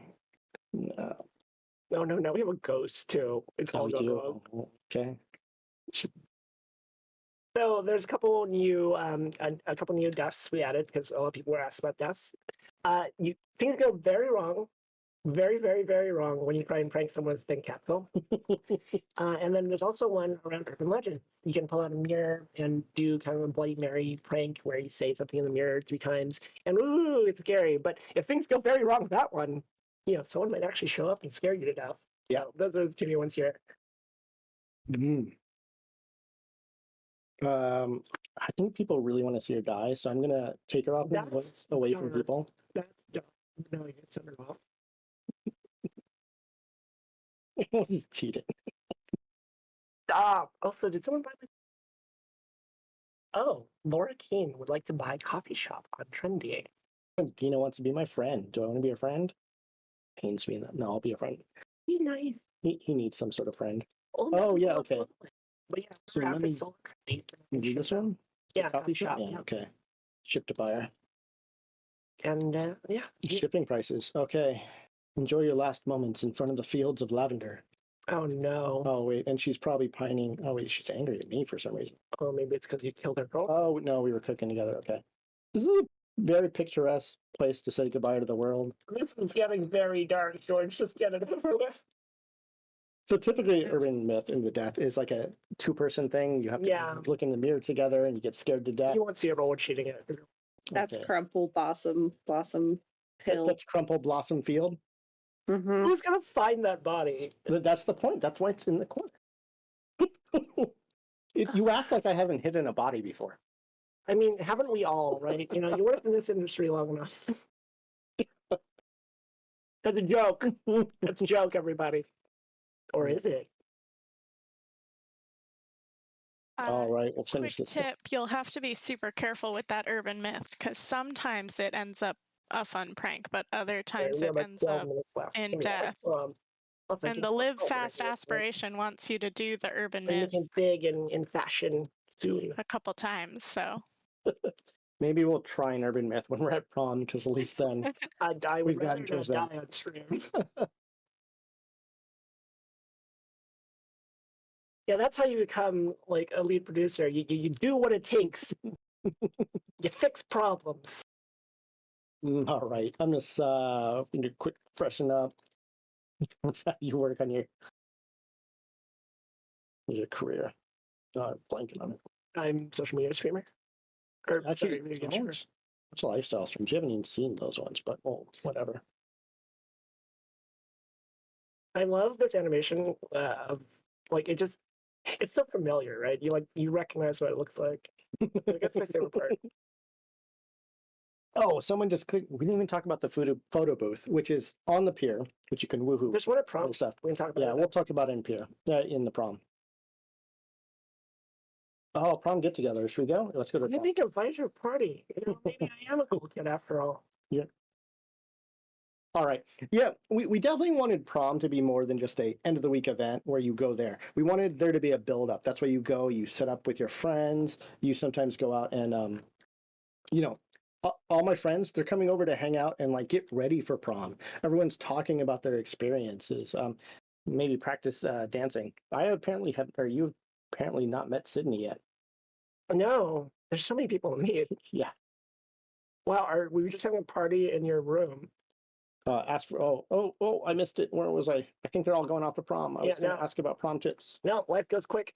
No, we have a ghost too. It's all Oh, going you? wrong. Oh, okay. So there's a couple new a couple new deaths we added because a lot of people were asked about deaths. Things go very wrong, very, very, very wrong when you try and prank someone with a stink capsule. And then there's also one around urban legend. You can pull out a mirror and do kind of a Bloody Mary prank where you say something in the mirror 3 times, and ooh, it's scary. But if things go very wrong with that one, you know, someone might actually show up and scare you to death. Yeah, those are the 2 new ones here. I think people really want to see her die, so I'm gonna take her off in the That's woods, away from dark. people. That's dumb. No, you can send her off. He's cheating. Stop. Also, did someone buy my... Oh, Laura Keane would like to buy a coffee shop on Trendy. Dina wants to be my friend. Do I want to be a friend? He needs to be in that. No, I'll be a friend. Be nice. He needs some sort of friend. Old Oh, man yeah, loves okay. lovely. But yeah, So graphics let me all great. do this one. Yeah, Copy shop. shop. Yeah. Okay. Ship to buyer. And yeah, Shipping prices. Okay. Enjoy your last moments in front of the fields of lavender. oh no. Oh wait, and she's probably pining. Oh wait, she's angry at me for some reason. Oh, maybe it's because you killed her girl. Oh no, we were cooking together. Okay. This is a very picturesque place to say goodbye to the world. This is getting very dark, George. Just get it over with. So typically, urban myth in the death is like a two-person thing. You have to Yeah. look in the mirror together, and you get scared to death. You won't see a roll cheating it. That's Okay. Crumple Blossom Hill. That's Crumple Blossom Field. Mm-hmm. Who's gonna find that body? That's the point. That's why it's in the corner. You act like I haven't hidden a body before. I mean, haven't we all, right? You know, you work in this industry long enough. That's a joke. That's a joke, everybody. Or is it? All right, we'll Quick finish this. tip, you'll have to be super careful with that urban myth because sometimes it ends up a fun prank, but other times we have it like ends 12 up minutes left. in Give me that. death. I'll take And it. the Live Oh, Fast right, right. aspiration wants you to do the urban We're myth making big in fashion soon. a couple times, so Maybe we'll try an urban myth when we're at prom, because at least then I would We've rather gotten towards not that. die on stream. Yeah, that's how you become like a lead producer. You do what it takes. You fix problems. all right. I'm just gonna quick freshen up. What's how you work on your career? Blanking on it. I'm social media streamer. Or Actually, sorry, video I streamer. watch lifestyle streams. You haven't even seen those ones, but well, whatever. I love this animation of like it's so familiar, right? You recognize what it looks like. Like, that's my favorite part. Oh, someone just clicked. We didn't even talk about the photo booth, which is on the pier, which you can woohoo There's one at prom. and stuff. We can talk about Yeah, it. we'll talk about it in pier, in the prom. Oh, prom get together. Should we go? Let's go to prom. Maybe you can invite your party. You know, maybe I am a cool kid after all. All right. Yeah, we definitely wanted prom to be more than just a end of the week event where you go there. We wanted there to be a build up. That's where you go, you set up with your friends. You sometimes go out and you know, all my friends, they're coming over to hang out and like get ready for prom. Everyone's talking about their experiences. Maybe practice dancing. You've apparently not met Sydney yet. No, there's so many people to meet. Yeah. Wow, we were just having a party in your room. I missed it. Where was I? I think they're all going off to prom. I was going to ask about prom tips. No, life goes quick.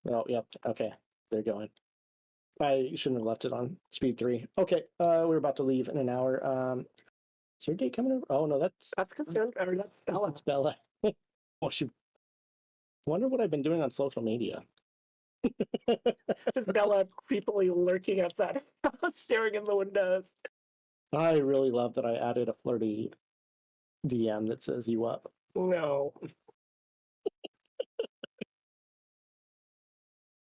Oh, yep. Okay, they're going. I shouldn't have left it on speed 3. Okay, we're about to leave in an hour. Is your date coming over? Oh no, that's Cassandra, or that's Bella. It's Bella. Oh, she. Wonder what I've been doing on social media. Just Bella creepily lurking outside, staring in the windows. I really love that I added a flirty DM that says "you up." No.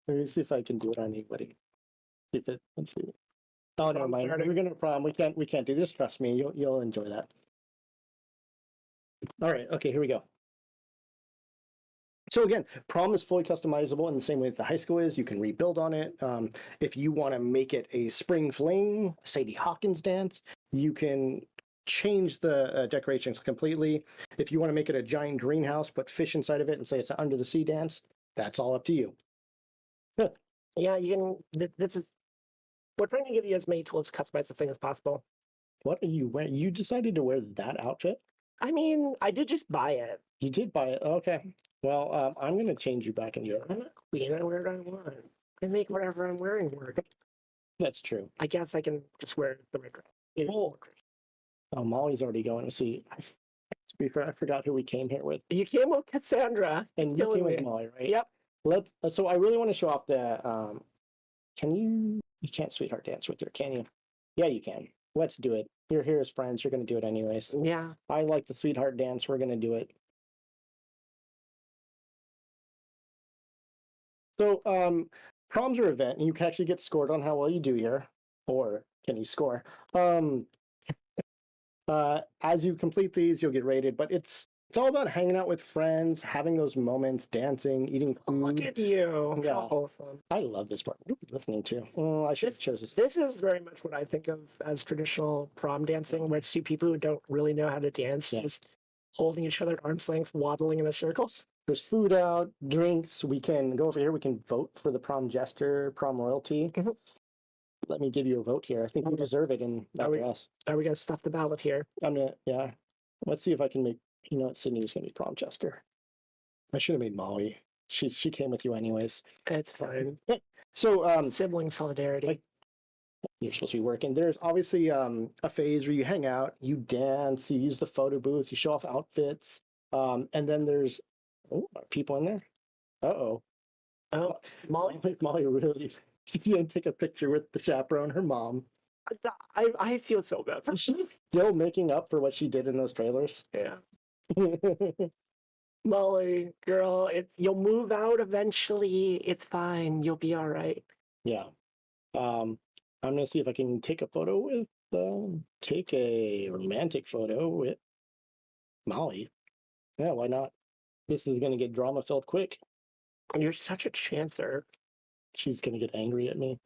Let me see if I can do it on anybody. Let's see. Oh, never mind. starting. We're gonna prom. We can't do this. Trust me. You'll enjoy that. All right. Okay. Here we go. So again, prom is fully customizable in the same way that the high school is. You can rebuild on it. If you want to make it a spring fling, Sadie Hawkins dance, you can change the decorations completely. If you want to make it a giant greenhouse, put fish inside of it and say it's an under the sea dance, that's all up to you. Yeah, you can. This is. We're trying to give you as many tools to customize the thing as possible. What are you wearing? You decided to wear that outfit? I mean, I did just buy it. You did buy it. Okay. Well, I'm going to change you back into it. I'm not queen. I wear what I want. I make whatever I'm wearing work. That's true. I guess I can just wear the red dress. Oh, Molly's already going to see. To be fair, I forgot who we came here with. You came with Cassandra. And you Killing came with me. Molly, right? Yep. So I really want to show off the. You can't sweetheart dance with her, can you? Yeah, you can. Let's do it. You're here as friends. You're going to do it anyways. Yeah. I like the sweetheart dance. We're going to do it. So, proms are event, and you can actually get scored on how well you do here, or can you score? As you complete these, you'll get rated, but it's It's all about hanging out with friends, having those moments, dancing, eating Oh, look food. at you. Yeah. How wholesome. I love this part. What are you listening to? Oh, I should have chosen this. This is very much what I think of as traditional prom dancing, where it's two people who don't really know how to dance, Yeah. just holding each other at arm's length, waddling in a circle. There's food out, drinks. We can go over here. We can vote for the prom jester, prom royalty. Mhm. Let me give you a vote here. I think you Okay. deserve it in that Are we- dress. Are we going to stuff the ballot here? Yeah. Let's see if I can make, you know what, Sydney's going to be prom jester. I should have made Molly. She came with you anyways. It's fine. So, Sibling solidarity. like- you're supposed to be working. There's obviously a phase where you hang out, you dance, you use the photo booth, you show off outfits. And then there's are people in there? Uh-oh. Oh, Molly. Molly really she's gonna take a picture with the chaperone, her mom. I feel so bad for She's still making up for what she did in those trailers. Yeah. Molly, girl, you'll move out eventually. It's fine. You'll be all right. Yeah. I'm gonna see if I can take a photo with take a romantic photo with Molly. Yeah, why not? This is gonna get drama filled quick. You're such a chancer. She's gonna get angry at me.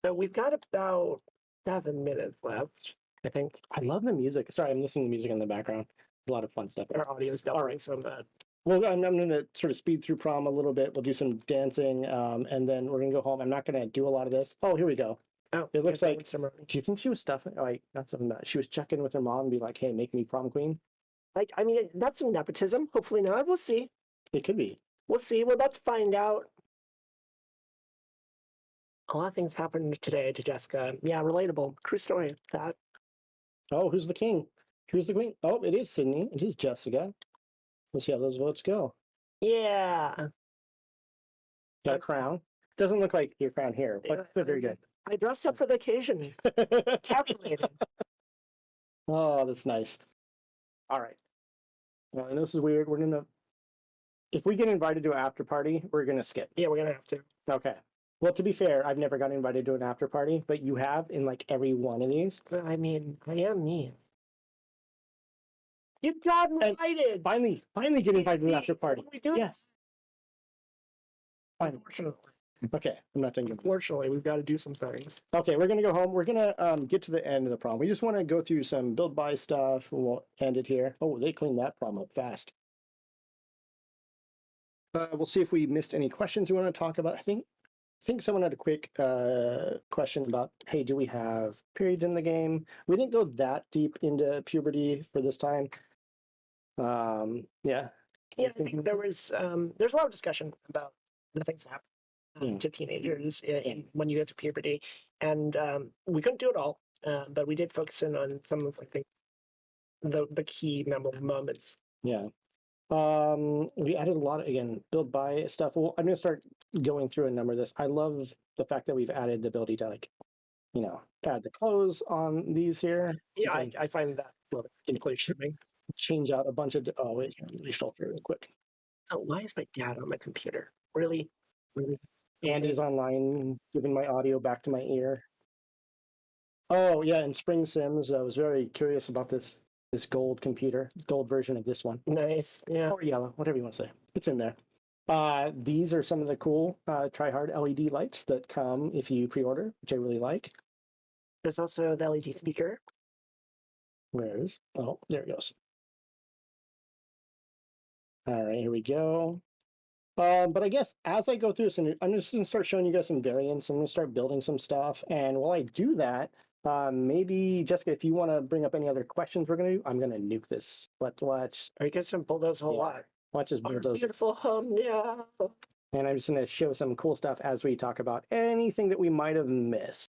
So we've got about 7 minutes left, I think. I love the music. Sorry, I'm listening to music in the background. A lot of fun stuff. Our audio is definitely so bad. Well, I'm going to sort of speed through prom a little bit. We'll do some dancing, and then we're going to go home. I'm not going to do a lot of this. Oh, here we go. Oh, It looks here's the like- ceremony. Do you think she was stuffing? Oh, not something that she was checking with her mom and be like, "Hey, make me prom queen." Like, I mean, that's some nepotism. Hopefully not. We'll see. It could be. We'll see. We're about to find out. A lot of things happened today to Jessica. Yeah, relatable. True story. That. Oh, who's the king? Who's the queen? Oh, it is Sydney. It is Jessica. We'll see how those votes go. Yeah. Got a crown. Doesn't look like your crown here, but very good. I dressed up for the occasion. Calculated. Oh, that's nice. All right. Well, I know this is weird. We're gonna, if we get invited to an after party, we're gonna skip. Yeah, we're gonna have to. Okay. Well, to be fair, I've never gotten invited to an after party, but you have in like every one of these. I mean, I am mean. You got invited. Finally get invited to an after party. What are we doing? Yes. Finally. Unfortunately, Okay, I'm not thinking. unfortunately, we've got to do some things. Okay, we're gonna go home. We're gonna get to the end of the prom. We just want to go through some build buy stuff, and we'll end it here. Oh, they cleaned that prom up fast. We'll see if we missed any questions you want to talk about. I think someone had a quick question about, hey, do we have periods in the game? We didn't go that deep into puberty for this time. Yeah. Yeah, I think there's a lot of discussion about the things that happen to teenagers when you get to puberty, and we couldn't do it all, but we did focus in on some of, I think, the key memorable moments. Yeah. We added a lot of, again, build buy stuff. Well, I'm gonna start going through a number of this. I love the fact that we've added the ability to, like, you know, add the clothes on these here. Yeah, You can I find that inclusion. change out a bunch of, oh wait, let me filter real quick. So why is my dad on my computer? Really? Andy's online, giving my audio back to my ear. Oh yeah, in Spring Sims, I was very curious about this gold computer, gold version of this one. Nice. Yeah. Or yellow, whatever you want to say. It's in there. These are some of the cool try-hard LED lights that come if you pre-order, which I really like. There's also the LED speaker. Where's? Oh, there it goes. All right, here we go. But I guess as I go through this, and I'm just going to start showing you guys some variants. I'm going to start building some stuff. And while I do that, maybe, Jessica, if you want to bring up any other questions we're going to do, I'm going to nuke this. Let's watch. Are you guys going to bulldoze a whole Yeah. lot? Watch us Our build those. beautiful home, yeah. And I'm just going to show some cool stuff as we talk about anything that we might have missed.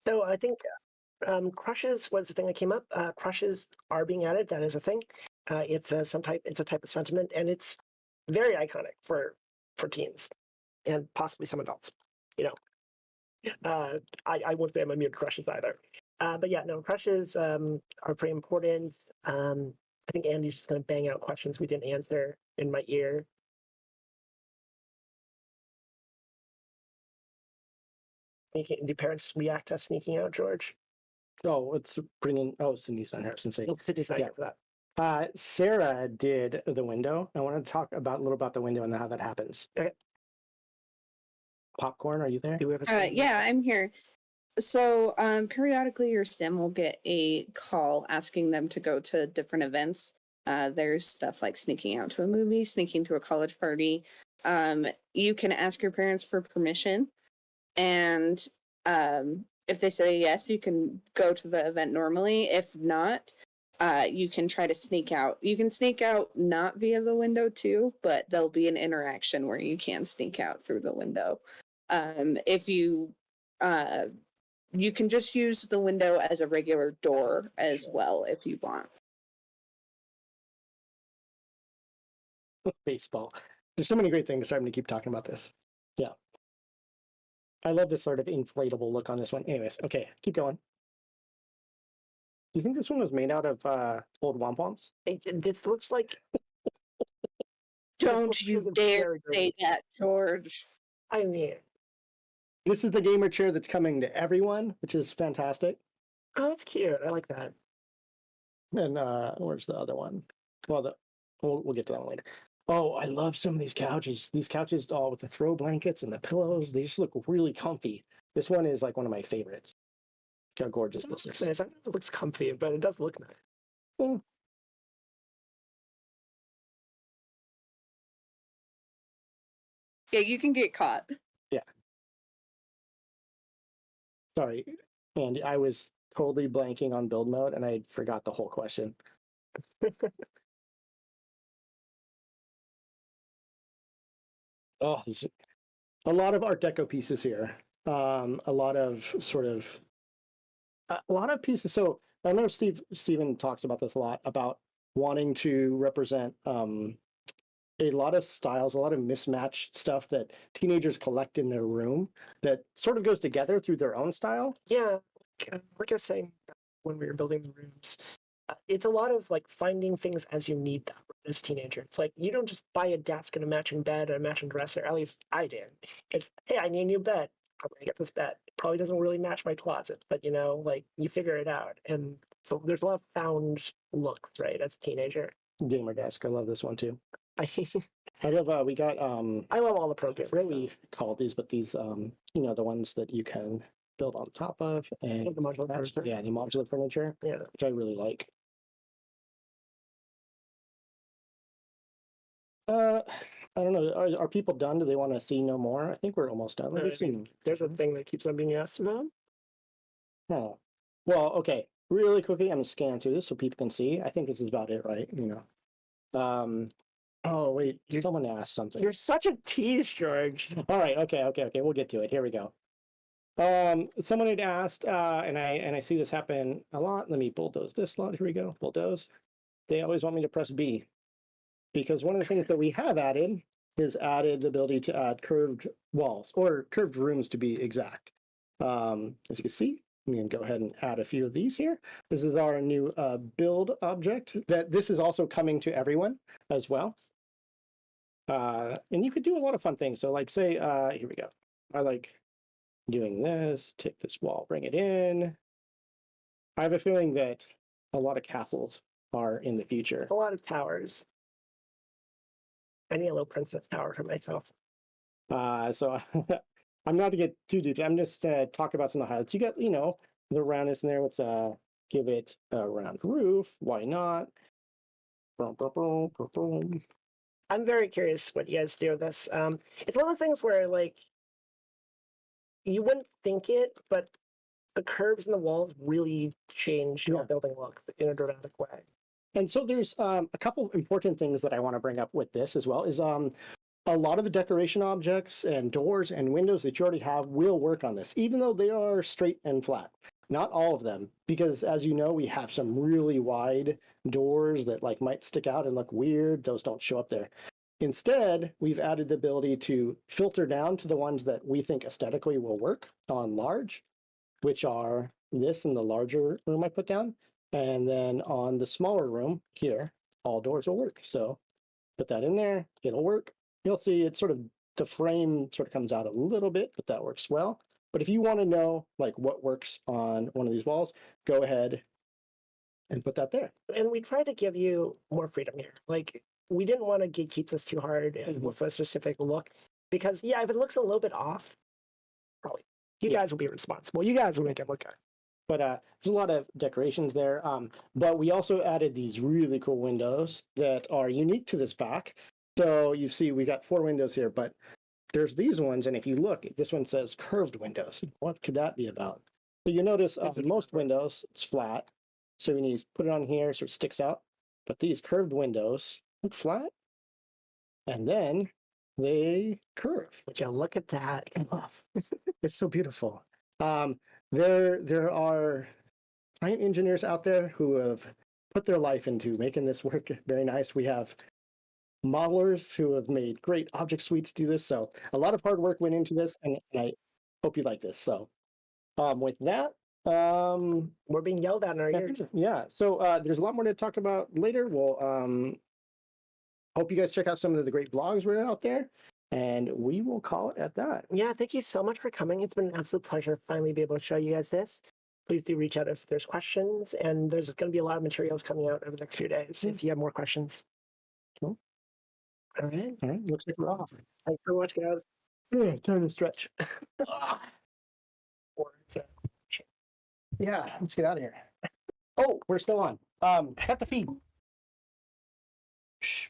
So I think crushes was the thing that came up. Crushes are being added. That is a thing. It's a type of sentiment, and it's very iconic for teens and possibly some adults. You know, I won't say I'm immune to crushes either. But yeah, no, crushes are pretty important. I think Andy's just going to bang out questions we didn't answer in my ear. Do parents react to us sneaking out, George? Oh, it's bringing. Oh, it's the Nissan Harrison. Say. Nope, City's not Yeah. here for that. Sarah did the window. I want to talk about a little about the window and how that happens. Okay. Popcorn, are you there? Do we have a Yeah, I'm here. So periodically your sim will get a call asking them to go to different events. There's stuff like sneaking out to a movie, sneaking to a college party. You can ask your parents for permission, and if they say yes, you can go to the event normally. If not, you can try to sneak out. You can sneak out not via the window too, but there'll be an interaction where you can sneak out through the window. If you you can just use the window as a regular door as well if you want. Baseball. There's so many great things. So I'm going to keep talking about this. Yeah. I love this sort of inflatable look on this one. Anyways, okay, keep going. Do you think this one was made out of old womp-womps? This looks like. Don't looks you like a dare very say great- that, George. I mean, This is the gamer chair that's coming to everyone, which is fantastic. oh, that's cute. I like that. And where's the other one? Well, we'll get to that one later. Oh, I love some of these couches. These couches, all with the throw blankets and the pillows, they just look really comfy. This one is like one of my favorites. Look how gorgeous It this looks is. nice. I don't know if it looks comfy, but it does look nice. Yeah, you can get caught. Sorry, Andy, I was totally blanking on build mode and I forgot the whole question. Oh, there's a lot of Art Deco pieces here. A lot of pieces. So I know Steven talks about this a lot about wanting to represent a lot of styles, a lot of mismatched stuff that teenagers collect in their room that sort of goes together through their own style. Yeah, like I was saying when we were building the rooms, it's a lot of like finding things as you need them as a teenager. It's like you don't just buy a desk and a matching bed and a matching dresser. At least I did. It's, hey, I need a new bed. I'm gonna get this bed. It probably doesn't really match my closet, but you know, like you figure it out. And so there's a lot of found looks, right, as a teenager. Gamer desk, I love this one too. I I love we got I love all the I forget what we call these, but these you know, the ones that you can build on top of and the modular furniture. yeah, the modular furniture, Yeah. which I really like. I don't know. Are people done? Do they want to see no more? I think we're almost done. We've seen. There's a thing that keeps on being asked about. Oh, well, okay. Really quickly, I'm gonna scan through this so people can see. I think this is about it, right? You know. Oh wait, someone asked something. You're such a tease, George. All right. Okay. We'll get to it. Here we go. Someone had asked, and I see this happen a lot. Let me bulldoze this slot. Here we go. Bulldoze. They always want me to press B, because one of the things that we have added is added the ability to add curved walls or curved rooms to be exact. As you can see, I'm going to go ahead and add a few of these here. This is our new build object. That this is also coming to everyone as well. And you could do a lot of fun things. So like say, here we go. I like doing this, take this wall, bring it in. I have a feeling that a lot of castles are in the future. A lot of towers. I need a little princess tower for myself. So I'm not to get too deep. I'm just talk about some of the highlights. You got, you know, the roundness in there. Let's give it a round roof. Why not? Boom, boom, boom, boom, boom. I'm very curious what you guys do with this. It's one of those things where like you wouldn't think it, but the curves in the walls really change your Yeah. building look in a dramatic way. And so there's a couple important things that I want to bring up with this as well is a lot of the decoration objects and doors and windows that you already have will work on this, even though they are straight and flat. Not all of them, because as you know, we have some really wide doors that like might stick out and look weird. Those don't show up there. Instead, we've added the ability to filter down to the ones that we think aesthetically will work on large, which are this in the larger room I put down. And then on the smaller room here, all doors will work. So put that in there, it'll work. You'll see it sort of, the frame sort of comes out a little bit, but that works well. But if you want to know like what works on one of these walls, go ahead and put that there. And we try to give you more freedom here. Like, we didn't want to gatekeep this too hard Mhm. with a specific look, because yeah, if it looks a little bit off, probably you Yeah. guys will be responsible. You guys will make it look good. But there's a lot of decorations there. But we also added these really cool windows that are unique to this pack. So you see, we got 4 windows here, but there's these ones, and if you look, this one says curved windows. What could that be about? So you notice most windows, it's flat. So when you put it on here, so it sticks out. But these curved windows look flat, and then they curve. Would you look at that? It's so beautiful. There are client engineers out there who have put their life into making this work very nice. We have modelers who have made great object suites do this. So a lot of hard work went into this, and I hope you like this. So with that, We're being yelled at in our ears. yeah. So there's a lot more to talk about later. We'll hope you guys check out some of the great blogs we're out there, and we will call it at that. Yeah, thank you so much for coming. It's been an absolute pleasure to finally be able to show you guys this. Please do reach out if there's questions, and there's going to be a lot of materials coming out over the next few days if you have more questions. Cool. All right. All right, looks like we're off. Thanks for watching, guys. Yeah, time to stretch. Or to- Yeah, let's get out of here. Oh, we're still on. Cut the feed. Shh.